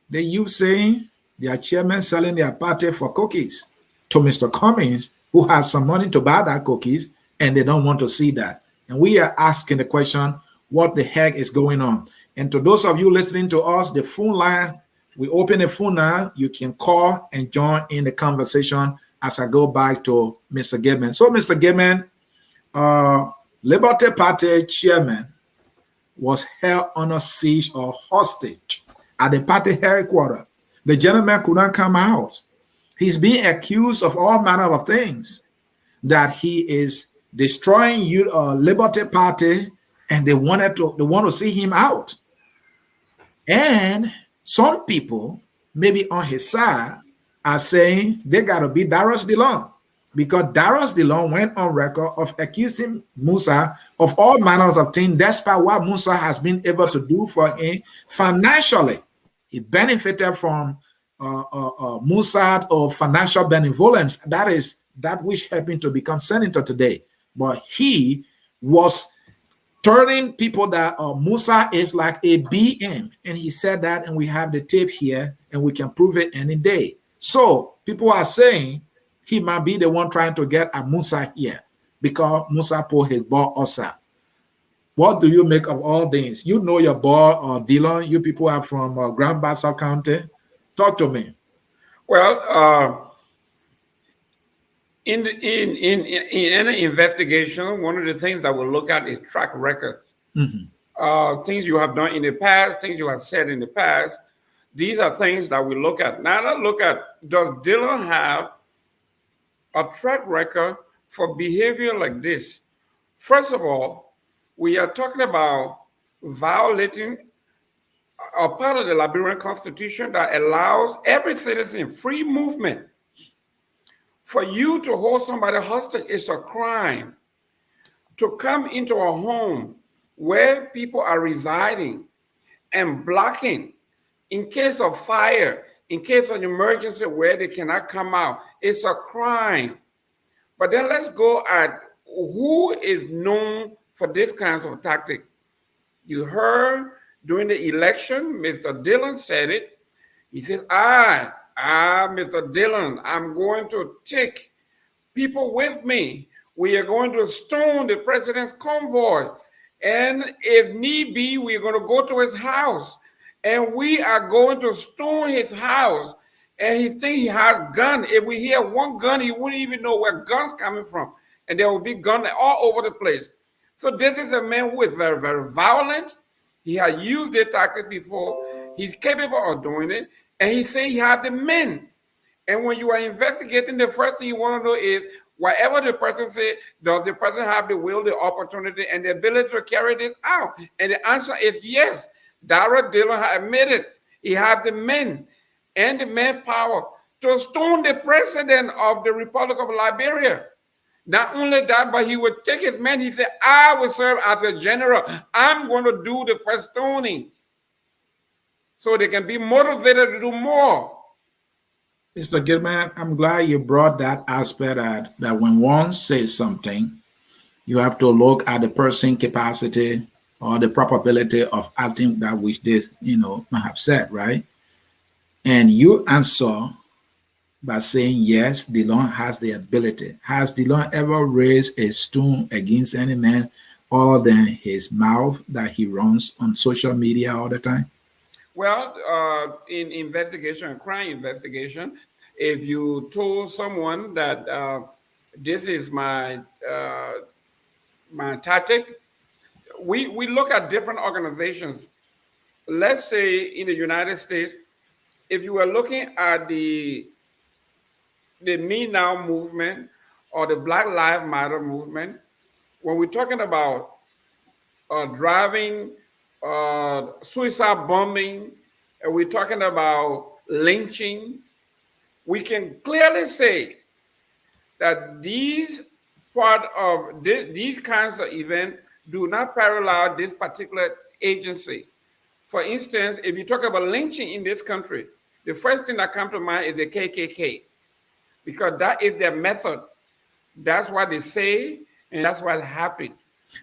the youth saying their chairman selling their party for cookies to Mr. Cummings, who has some money to buy that cookies, and they don't want to see that. And we are asking the question, what the heck is going on? And to those of you listening to us, the phone line, we open the phone now. You can call and join in the conversation as I go back to Mr. Gilman. So, Mr. Gilman, Liberty Party chairman was held on a siege or hostage at the party headquarters. The gentleman could not come out. He's being accused of all manner of things, that he is destroying Liberty Party, and they want to see him out. And some people, maybe on his side, are saying they got to be Darius Dillon, because Darius Dillon went on record of accusing Musa of all manners of things, despite what Musa has been able to do for him financially. He benefited from Musa or financial benevolence. That is that which helped him to become senator today. But he was turning people that Musa is like a BM. And he said that, and we have the tape here, and we can prove it any day. So people are saying he might be the one trying to get a Musa here because Musa pulled his ball also. What do you make of all things? You know your ball, Dillon. You people are from Grand Bassa County. Talk to me. Well, in any investigation, one of the things that we'll look at is track record. Things you have done in the past, things you have said in the past. These are things that we look at. Now let's look at, does Dillon have a track record for behavior like this? First of all, we are talking about violating a part of the Liberian Constitution that allows every citizen free movement. For you to hold somebody hostage is a crime. To come into a home where people are residing and blocking in case of fire, in case of an emergency where they cannot come out, it's a crime. But then let's go at who is known for this kinds of tactic. You heard during the election, Mr. Dillon said it. He said, Mr. Dillon, I'm going to take people with me. We are going to stone the president's convoy. And if need be, we're going to go to his house. And we are going to stone his house. And he thinks he has gun. If we hear one gun, he wouldn't even know where guns coming from. And there will be guns all over the place. So this is a man who is very, very violent. He has used the tactic before. He's capable of doing it. And he said he has the men. And when you are investigating, the first thing you want to know is, whatever the person said, does the person have the will, the opportunity, and the ability to carry this out? And the answer is yes. Darius Dillon has admitted he has the men and the manpower to stone the president of the Republic of Liberia. Not only that, but he would take his men. He said, I will serve as a general. I'm going to do the first stoning so they can be motivated to do more. Mr. Gilman, I'm glad you brought that aspect that when one says something, you have to look at the person's capacity or the probability of acting that which they, might have said, right? And you answer by saying, yes, Dillon has the ability. Has Dillon ever raised a stone against any man other than his mouth that he runs on social media all the time? Well, in investigation, crime investigation, if you told someone that this is my tactic, we look at different organizations. Let's say in the United States, if you are looking at the Me Now movement or the Black Lives Matter movement, when we're talking about driving, suicide bombing, and we're talking about lynching, we can clearly say that these these kinds of events do not parallel this particular agency. For instance, if you talk about lynching in this country, the first thing that comes to mind is the KKK, because that is their method. That's what they say, and that's what happened.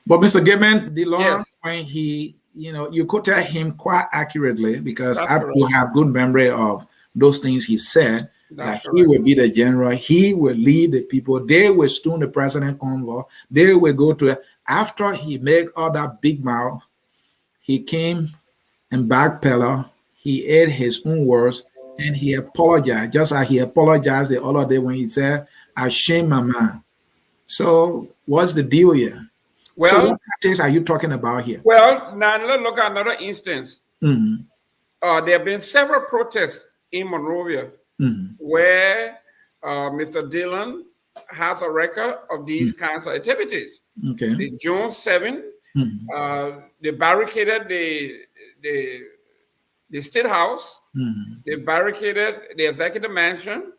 But Mr. Gaiman, DeLon, Yes, when he, you quoted him quite accurately because that's I correct. do have good memory of those things he said, That's that he correct. will be the general, he will lead the people, they will stone the president convoy, they will go to, after he made all that big mouth, he came and backpedal, he ate his own words, and he apologized, just like he apologized the other day when he said, I shame my man. So what's the deal here? So Well, what tactics are you talking about here? now let's look at another instance. Mhm, There have been several protests in Monrovia mhm, where Mr. Dillon has a record of these kinds of activities. okay. The June 7, Mhm, they barricaded the State House, mhm, they barricaded the Executive Mansion,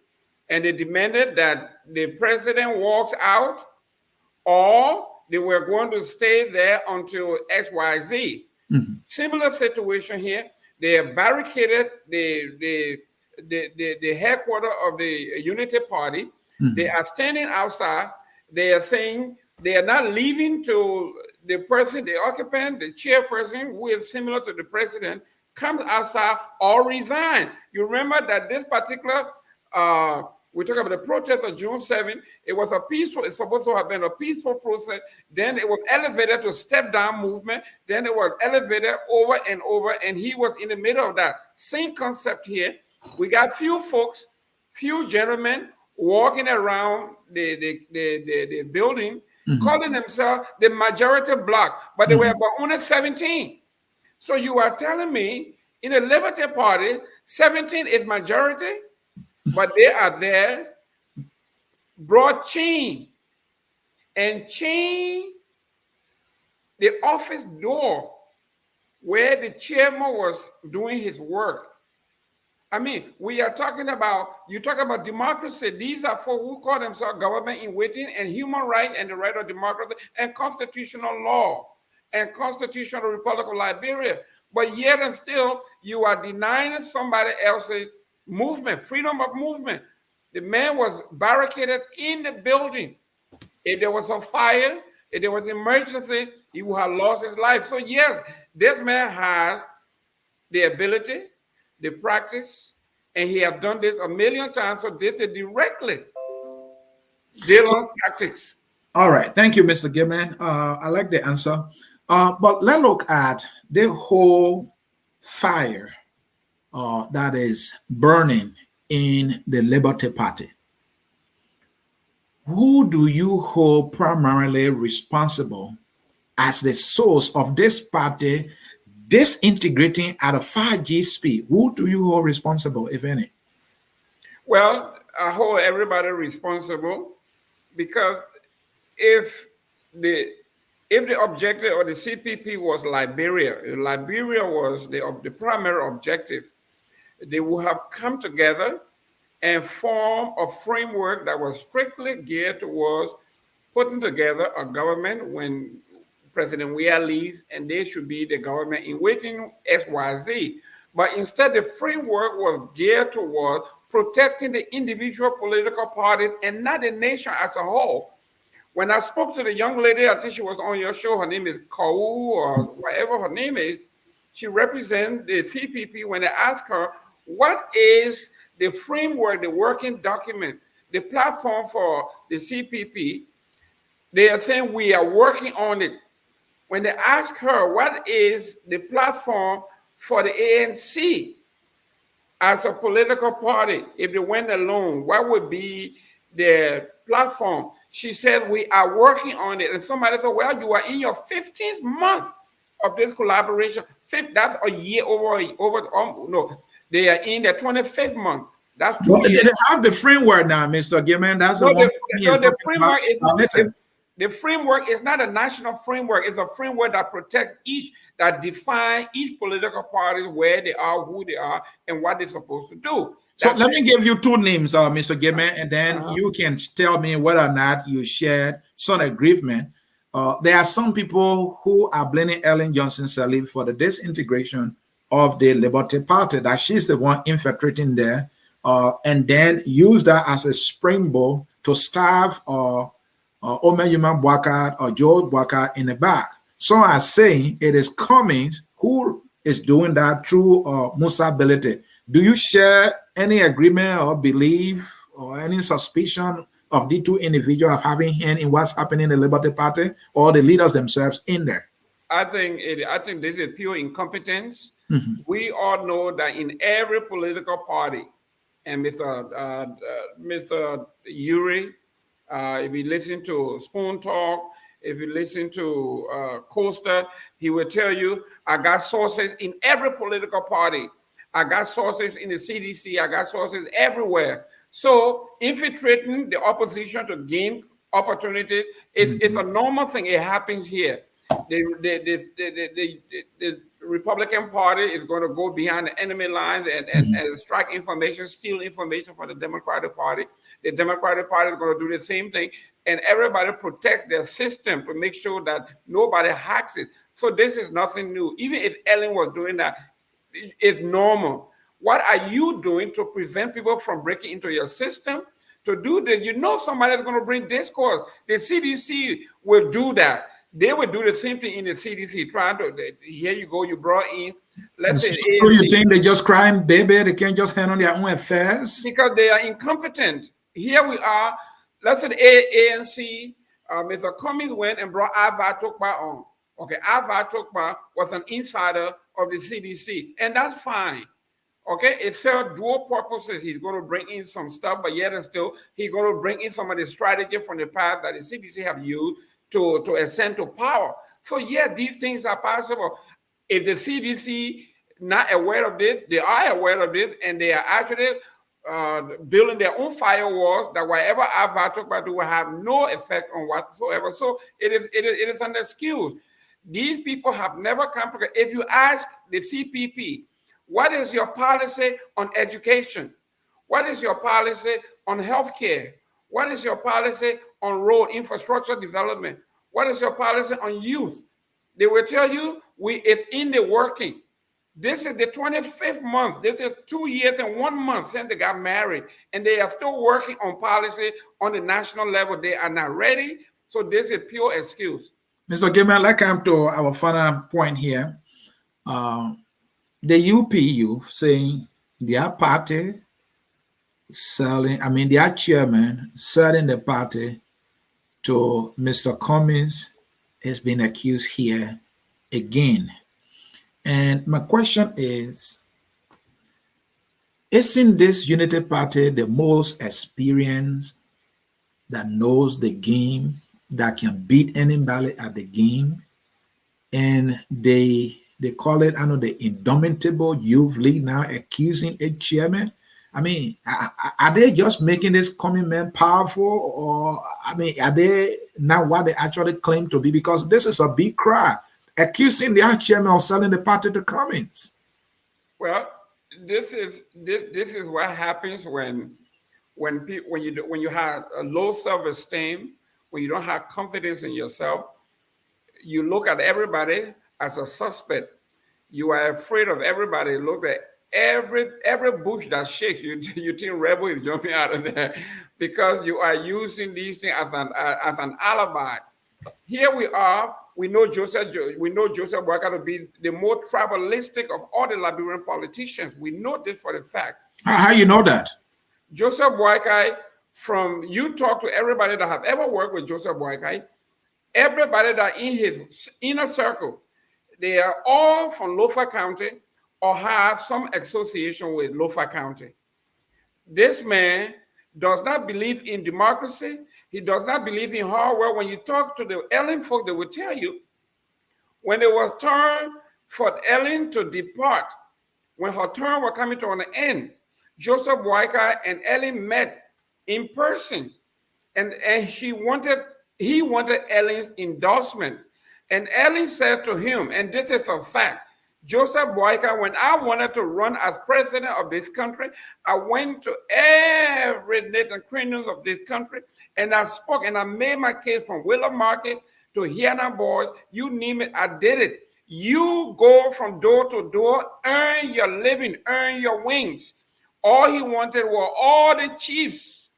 and they demanded that the president walks out, or they were going to stay there until XYZ. mhm, Similar situation here. They have barricaded the headquarters of the Unity Party. They mhm, are standing outside. They are saying they are not leaving till the person, the occupant, the chairperson, who is similar to the president, comes outside or resign. You remember that this particular we talk about the protest of June 7th. It was a peaceful, it's supposed to have been a peaceful process. Then it was elevated to step down movement. Then it was elevated over and over, and he was in the middle of that. Same concept here. We got few folks, few gentlemen walking around the building, mhm, calling themselves the majority bloc, but they were mhm. about only 17. So you are telling me in the Liberty Party, 17 is majority? But they are there, brought chain and chain the office door where the chairman was doing his work. I mean, we are talking about, you talk about democracy. These are folks who call themselves government in waiting, and human rights and the right of democracy and constitutional law and constitutional republic of Liberia. But yet and still, you are denying somebody else's movement, freedom of movement. The man was barricaded in the building. If there was a fire, if there was an emergency, he would have lost his life. So yes, this man has the ability, the practice, and he has done this a million times. So this is directly So, Dillon tactics. all right. Thank you, Mr. Gaiman. I like the answer. But let's look at the whole fire that is burning in the Liberty Party. Who do you hold primarily responsible as the source of this party disintegrating at a 5G speed? Who do you hold responsible, if any? Well, I hold everybody responsible, because if the objective of the CPP was Liberia, Liberia was the primary objective, they would have come together and form a framework that was strictly geared towards putting together a government when President Weah leaves, and they should be the government in waiting XYZ. But instead, the framework was geared towards protecting the individual political parties and not the nation as a whole. When I spoke to the young lady, I think she was on your show, her name is Kou or whatever her name is, she represents the CPP. When I asked her, what is the framework, the working document, the platform for the CPP, they are saying we are working on it. When they ask her what is the platform for the ANC as a political party, if they went alone, what would be their platform? She said, we are working on it. And somebody said, well, you are in your 15th month of this collaboration. That's a year no, they are in their 25th month. That's 2 But they years. have the framework now, Mr. Gilman. That's the No, one the, he no, is the talking about. framework is Later. the framework is not a national framework. It's a framework that protects that defines each political party where they are, who they are, and what they're supposed to do. So let me give you two names, Mr. Gilman, and then you can tell me whether or not you shared some agreement. There are some people who are blaming Ellen Johnson Sirleaf for the disintegration of the Liberty Party, that she's the one infiltrating there, and then use that as a springboard to starve Omenyuma Bwaka or Joe Bwaka in the back. Some are saying it is Cummings who is doing that through Musa Belete. Do you share any agreement or belief or any suspicion of the two individuals of having hand in what's happening in the Liberty Party or the leaders themselves in there? I think this is pure incompetence. We all know that in every political party, and Mr. Yuri, if you listen to Spoon Talk, if you listen to Costa, he will tell you, I got sources in every political party. I got sources in the CDC. I got sources everywhere. So infiltrating the opposition to gain opportunities it's a normal thing. It happens here. The Republican Party is going to go behind the enemy lines and extract information, steal information from the Democratic Party. The Democratic Party is going to do the same thing, and everybody protects their system to make sure that nobody hacks it. So this is nothing new. Even if Ellen was doing that, it's normal. What are you doing to prevent people from breaking into your system? To do this, you know somebody's going to bring discourse. The CDC will do that. They would do the same thing in the CDC, trying to, here you go, you brought in, let's say, so you think they just crying baby, they can't just handle their own affairs? Because they are incompetent. Here we are, let's say the ANC, Mr. Cummings went and brought Ava Tokpa on. Okay, Ava Tokpa was an insider of the CDC, and that's fine. Okay, it served dual purposes. He's going to bring in some stuff, but yet and still, he's going to bring in some of the strategy from the past that the CDC have used to ascend to power. So yeah, these things are possible. If the CDC not aware of this, they are aware of this, and they are actually building their own firewalls that whatever I've talked about will have no effect on whatsoever. So it is an excuse. These people have never come together. If you ask the CPP, what is your policy on education? What is your policy on healthcare? What is your policy on road infrastructure development? What is your policy on youth? They will tell you it's in the working. This is the 25th month. This is 2 years and 1 month since they got married, and they are still working on policy on the national level. They are not ready. So this is pure excuse. Mr. Gilman, let's come to our final point here. The UPU saying their party their chairman selling the party to Mr. Cummings has been accused here again. And my question is, isn't this Unity Party the most experienced, that knows the game, that can beat anybody at the game? And they call it, the Indomitable Youth League now, accusing a chairman. I mean, are they just making this Cummings man powerful, or are they not what they actually claim to be? Because this is a big cry, accusing the chairman of selling the party to Cummings. Well, this is what happens when you have a low self-esteem, when you don't have confidence in yourself. You look at everybody as a suspect. You are afraid of everybody. Look at every bush that shakes. You think rebel is jumping out of there because you are using these things as an alibi. Here we are. We know Joseph Boakai to be the more tribalistic of all the Liberian politicians. We know this for the fact. How you know that? Joseph Boakai, you talk to everybody that have ever worked with Joseph Boakai, everybody that in his inner circle, they are all from Lofa County or have some association with Lofa County. This man does not believe in democracy. He does not believe in hard work. When you talk to the Ellen folk, they will tell you, when it was time for Ellen to depart, when her term was coming to an end, Joseph Boyka and Ellen met in person, and he wanted Ellen's endorsement. And Ellen said to him, and this is a fact, Joseph Boyka, when I wanted to run as president of this country, I went to every nook and cranny of this country, and I spoke and I made my case from Willow Market to Hiana Boys, you name it, I did it. You go from door to door, earn your living, earn your wings. All he wanted were all the chiefs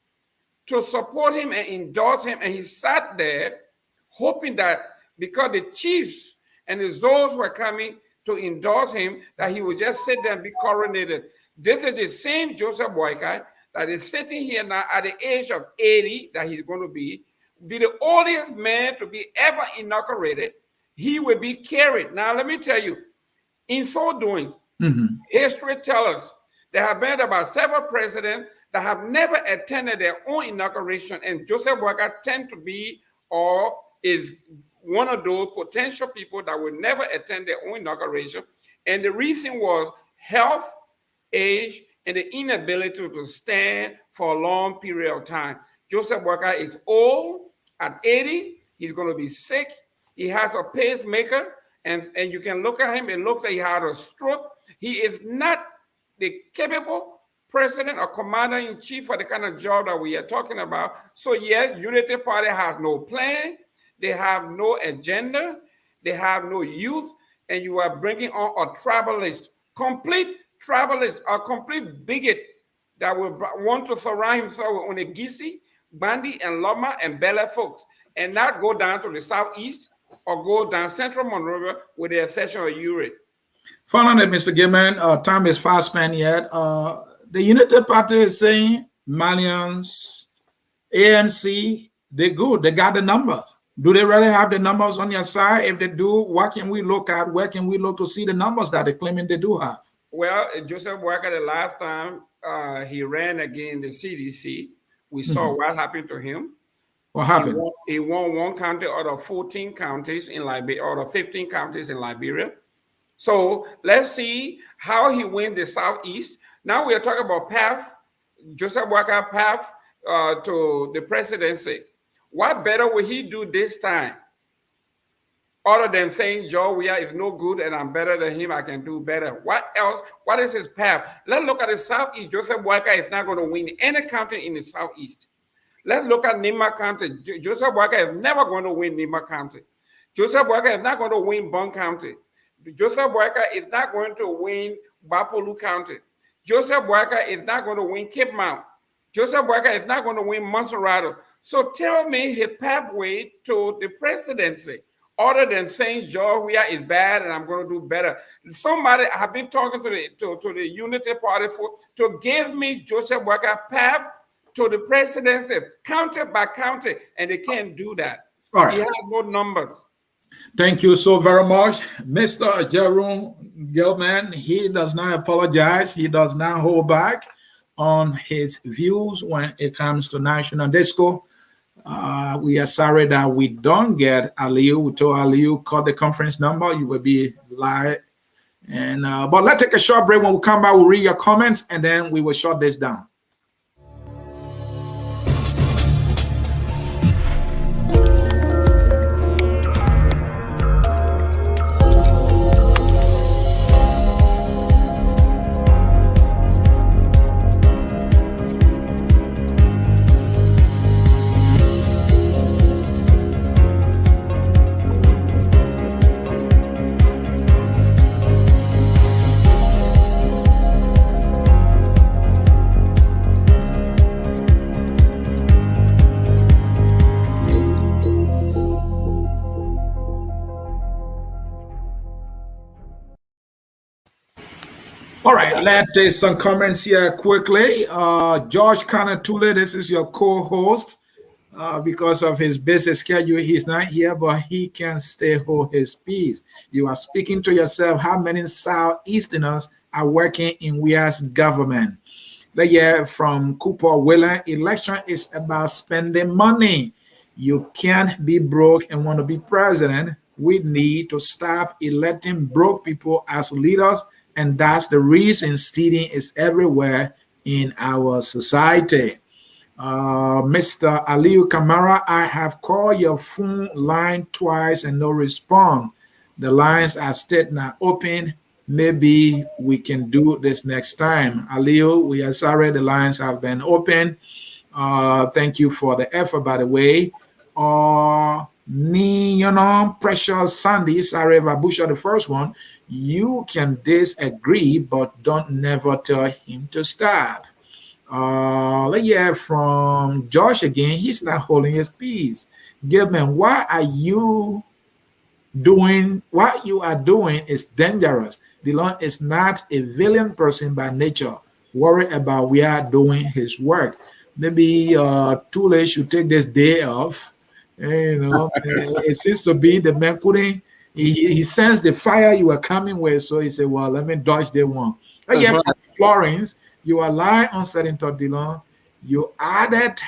to support him and endorse him, and he sat there hoping that because the chiefs and the Zoes were coming to endorse him, that he would just sit there and be coronated. This is the same Joseph Boyka that is sitting here now at the age of 80, that he's going to be the oldest man to be ever inaugurated. He will be carried. Now, let me tell you, in so doing, history tells us there have been about several presidents that have never attended their own inauguration, and Joseph Boyka tend to be or is one of those potential people that will never attend their own inauguration. And the reason was health, age, and the inability to stand for a long period of time. Joseph Boyka is old. At 80, he's going to be sick. He has a pacemaker, and you can look at him, it looks like he had a stroke. He is not the capable president or commander-in-chief for the kind of job that we are talking about. So yes, Unity Party has no plan. They have no agenda. They have no youth. And you are bringing on a tribalist, a complete bigot that will want to surround himself with Onegisi, Bandi, and Loma, and Bella folks, and not go down to the southeast or go down Central Monrovia with the exception of Uri. Finally, Mr. Gilman, time is fast spent yet. The Unity Party is saying Malians, ANC, they're good. They got the numbers. Do they really have the numbers on your side? If they do, what can we look at? Where can we look to see the numbers that they're claiming they do have? Well, Joseph Boyka, the last time he ran against the CDC, we saw what happened to him. What happened? He won one county out of 14 counties in Liberia, out of 15 counties in Liberia. So let's see how he wins the Southeast. Now we are talking about path, Joseph Boyka path to the presidency. What better will he do this time? Other than saying Joe is no good and I'm better than him, I can do better. What else? What is his path? Let's look at the Southeast. Joseph Boyka is not going to win any county in the Southeast. Let's look at Nima County. Joseph Boyka is never going to win Nima County. Joseph Boyka is not going to win Bond County. Joseph Boyka is not going to win Bapolu County. Joseph Boyka is not going to win Cape Mount. Joseph Boyka is not going to win Monserrato. So tell me his pathway to the presidency, other than saying Georgia is bad and I'm going to do better. Somebody have been talking to the Unity Party to give me Joseph Boyka path to the presidency, county by county, and they can't do that. All right. He has no numbers. Thank you so very much. Mr. Jerome Gilman, he does not apologize. He does not hold back on his views when it comes to national disco. We are sorry that we don't get Aliyu. We told Aliyu, call the conference number. You will be live. And but let's take a short break. When we come back, we'll read your comments, and then we will shut this down. All right, let's take some comments here quickly. George Kanatule, this is your co-host. Because of his busy schedule, he's not here, but he can stay hold his peace. You are speaking to yourself, how many Southeasterners are working in WEA's government? The year from Cooper Wheeler, election is about spending money. You can't be broke and want to be president. We need to stop electing broke people as leaders. And that's the reason stealing is everywhere in our society. Mr. Aliu Kamara, I have called your phone line twice and no response. The lines are still not open. Maybe we can do this next time. Aliu, we are sorry the lines have been open. Thank you for the effort, by the way. Precious Sandy, sorry, Babusha, the first one. You can disagree, but don't never tell him to stop. Let's hear from Josh again. He's not holding his peace. Gilman, why are you doing what you are doing is dangerous. DeLon is not a villain person by nature. Worry about we are doing his work. Maybe Tule should take this day off. It seems to be the man couldn't. He sensed the fire you were coming with, so he said, "Well, let me dodge that one." Again, right. Florence, you are lying on certain DeLon. You added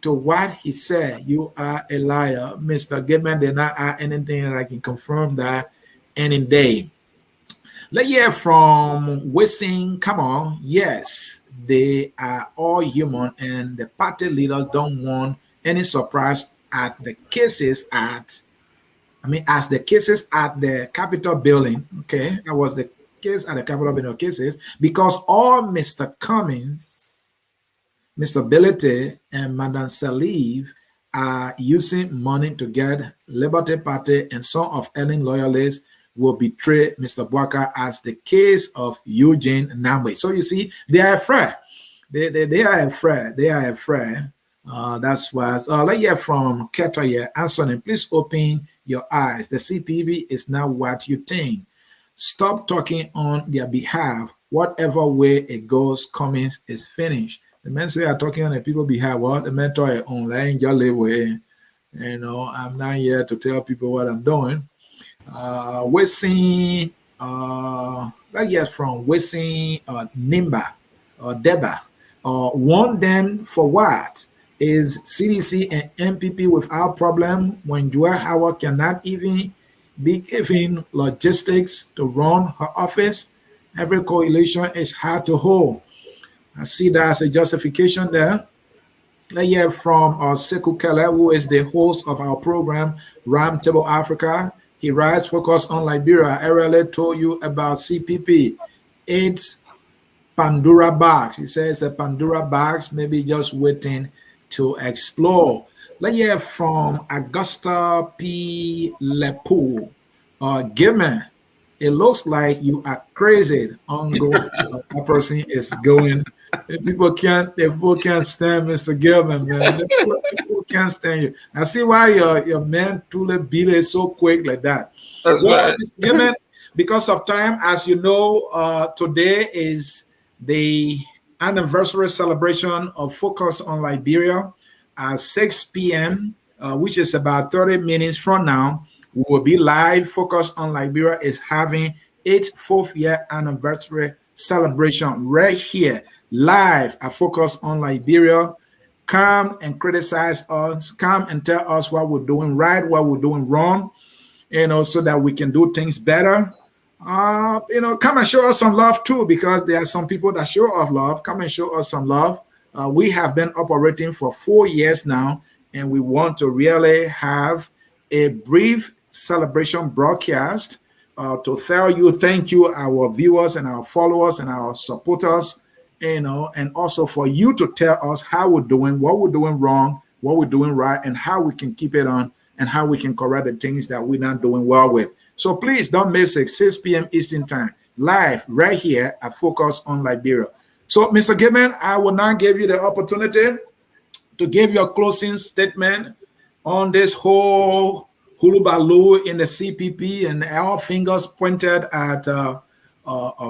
to what he said. You are a liar. Mr. Gibman did not add anything that I can confirm that any day. Let's hear from Wissing. Come on. Yes, they are all human, and the party leaders don't want any surprise at the cases as the cases at the Capitol building. Okay, that was the case at the Capitol building cases, because all Mr. Cummings, Mr. Billete, and Madam Saliv are using money to get Liberty Party, and some of Ellen loyalists will betray Mr. Bwaka, as the case of Eugene Namwe. So you see, they are afraid. They are afraid. They are afraid. That's why. Let's hear from Keto here. Anthony, please open your eyes. The CPB is not what you think. Stop talking on their behalf. Whatever way it goes, Cummings is finished. The men say are talking on the people's behalf. What the mentor online, just live with. I'm not here to tell people what I'm doing. We're seeing, let's hear from Wissing Nimba or Deba. Want them for what? Is CDC and MPP without problem when Joel Howard cannot even be given logistics to run her office? Every coalition is hard to hold. I see that as a justification there. Let's hear from Sekou Kele, who is the host of our program, Ram Table Africa. He writes, focus on Liberia. I earlier told you about CPP. It's Pandora box. He says a Pandora box, maybe just waiting to explore. Let's hear from Augusta P. Lepo. Gimme, it looks like you are crazy. Ongoing, that person is going. People can't stand Mr. Gilman, man. People can't stand you. I see why your man truly beat it so quick like that. That's right. Mr. Gilman, because of time, as you know, today is the anniversary celebration of Focus on Liberia at 6 p.m., which is about 30 minutes from now. We will be live. Focus on Liberia is having its 4th year anniversary celebration right here, live at Focus on Liberia. Come and criticize us. Come and tell us what we're doing right, what we're doing wrong, so that we can do things better. Come and show us some love too, because there are some people that show us love. Come and show us some love. We have been operating for 4 years now, and we want to really have a brief celebration broadcast to tell you thank you, our viewers and our followers and our supporters, and also for you to tell us how we're doing, what we're doing wrong, what we're doing right, and how we can keep it on, and how we can correct the things that we're not doing well with. So please don't miss it, 6 p.m. Eastern Time, live right here at Focus on Liberia. So, Mr. Gibman, I will now give you the opportunity to give your closing statement on this whole hulubaloo in the CPP, and our fingers pointed at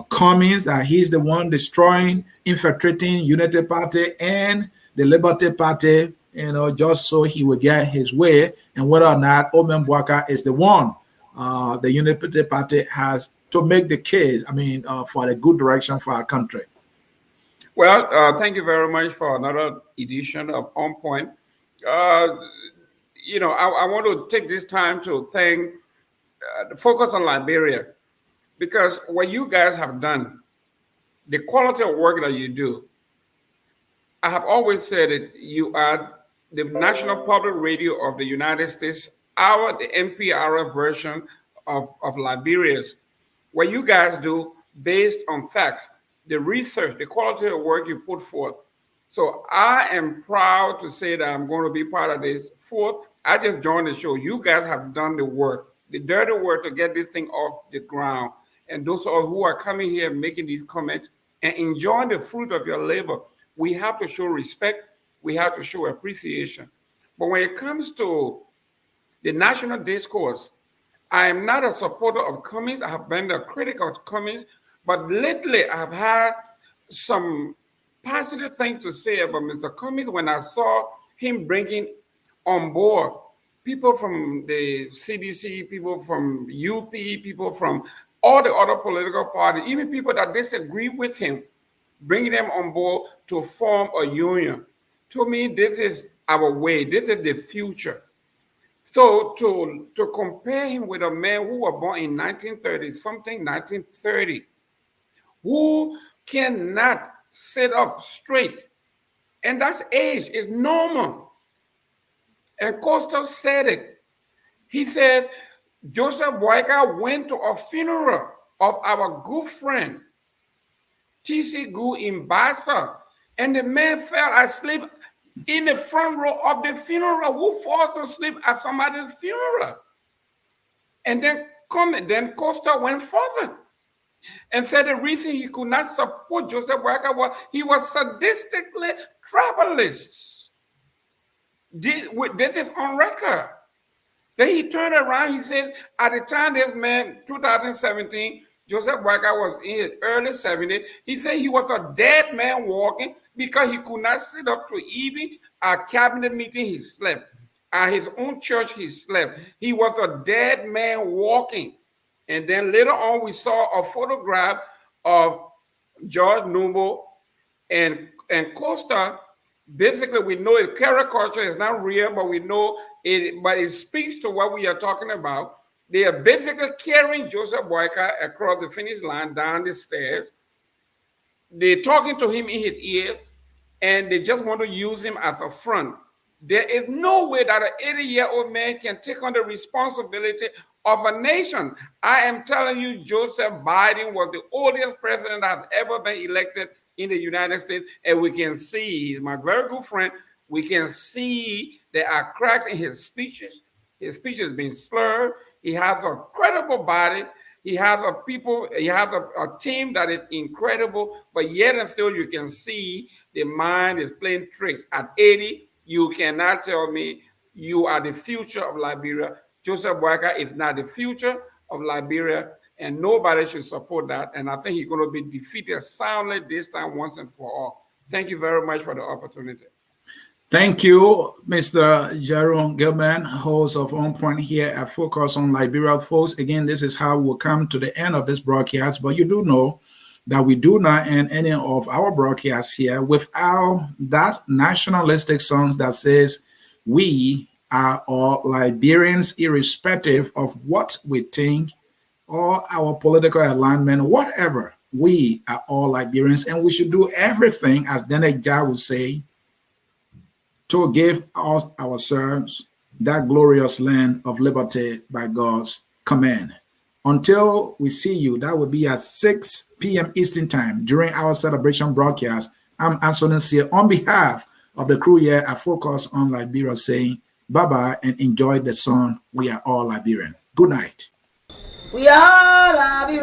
Cummings, that he's the one destroying, infiltrating Unity Party and the Liberty Party, just so he would get his way, and whether or not Omen Bwaka is the one the Unity Party has to make the case, for the good direction for our country. Well, thank you very much for another edition of On Point. I want to take this time to thank the Focus on Liberia, because what you guys have done, the quality of work that you do, I have always said it, you are the National Public Radio of the United States, the NPR version of Liberia's. What you guys do based on facts, the research, the quality of work you put forth. So I am proud to say that I'm going to be part of this. Fourth, I just joined the show. You guys have done the work, the dirty work to get this thing off the ground. And those of us who are coming here making these comments and enjoying the fruit of your labor, we have to show respect. We have to show appreciation. But when it comes to the national discourse, I am not a supporter of Cummings. I have been a critic of Cummings. But lately, I've had some positive things to say about Mr. Cummings when I saw him bringing on board people from the CDC, people from UP, people from all the other political parties, even people that disagree with him, bringing them on board to form a union. To me, this is our way. This is the future. So to compare him with a man who was born in 1930, who cannot sit up straight, and that's age, is normal. And Costa said it. He said, Joseph Boyka went to a funeral of our good friend, T.C. Gu in Bassa, and the man fell asleep in the front row of the funeral. Who falls asleep at somebody's funeral? And then Costa went further and said the reason he could not support Joseph Boyka was he was sadistically tribalist. This is on record. Then he turned around, he said, at the time this man, 2017, Joseph Boyka was in his early 70s, he said he was a dead man walking because he could not sit up to even at cabinet meeting, he slept. At his own church, he slept. He was a dead man walking. And then later on, we saw a photograph of George Numbo and Costa. Basically, we know his caricature is not real, but we know it, but it speaks to what we are talking about. They are basically carrying Joseph Boyka across the finish line, down the stairs. They're talking to him in his ear, and they just want to use him as a front. There is no way that an 80-year-old man can take on the responsibility of a nation. I am telling you, Joseph Biden was the oldest president that has ever been elected in the United States, and we can see, he's my very good friend, we can see there are cracks in his speeches. His speech has been slurred. He has a credible body. He has a team that is incredible, but yet and still you can see the mind is playing tricks. At 80, you cannot tell me you are the future of Liberia. Joseph Boyka is not the future of Liberia, and nobody should support that. And I think he's going to be defeated soundly this time once and for all. Thank you very much for the opportunity. Thank you, Mr. Jerome Gilman, host of On Point here at Focus on Liberia. Folks, again, this is how we'll come to the end of this broadcast, but you do know that we do not end any of our broadcasts here without that nationalistic song that says, we are all Liberians, irrespective of what we think or our political alignment, whatever. We are all Liberians, and we should do everything, as Dene Jah would say, to give us ourselves that glorious land of liberty by God's command. Until we see you, that will be at 6 p.m. Eastern Time during our celebration broadcast. I'm Anthony Sear on behalf of the crew here at Focus on Liberia saying bye-bye and enjoy the song, We Are All Liberian. Good night. We are Liberian.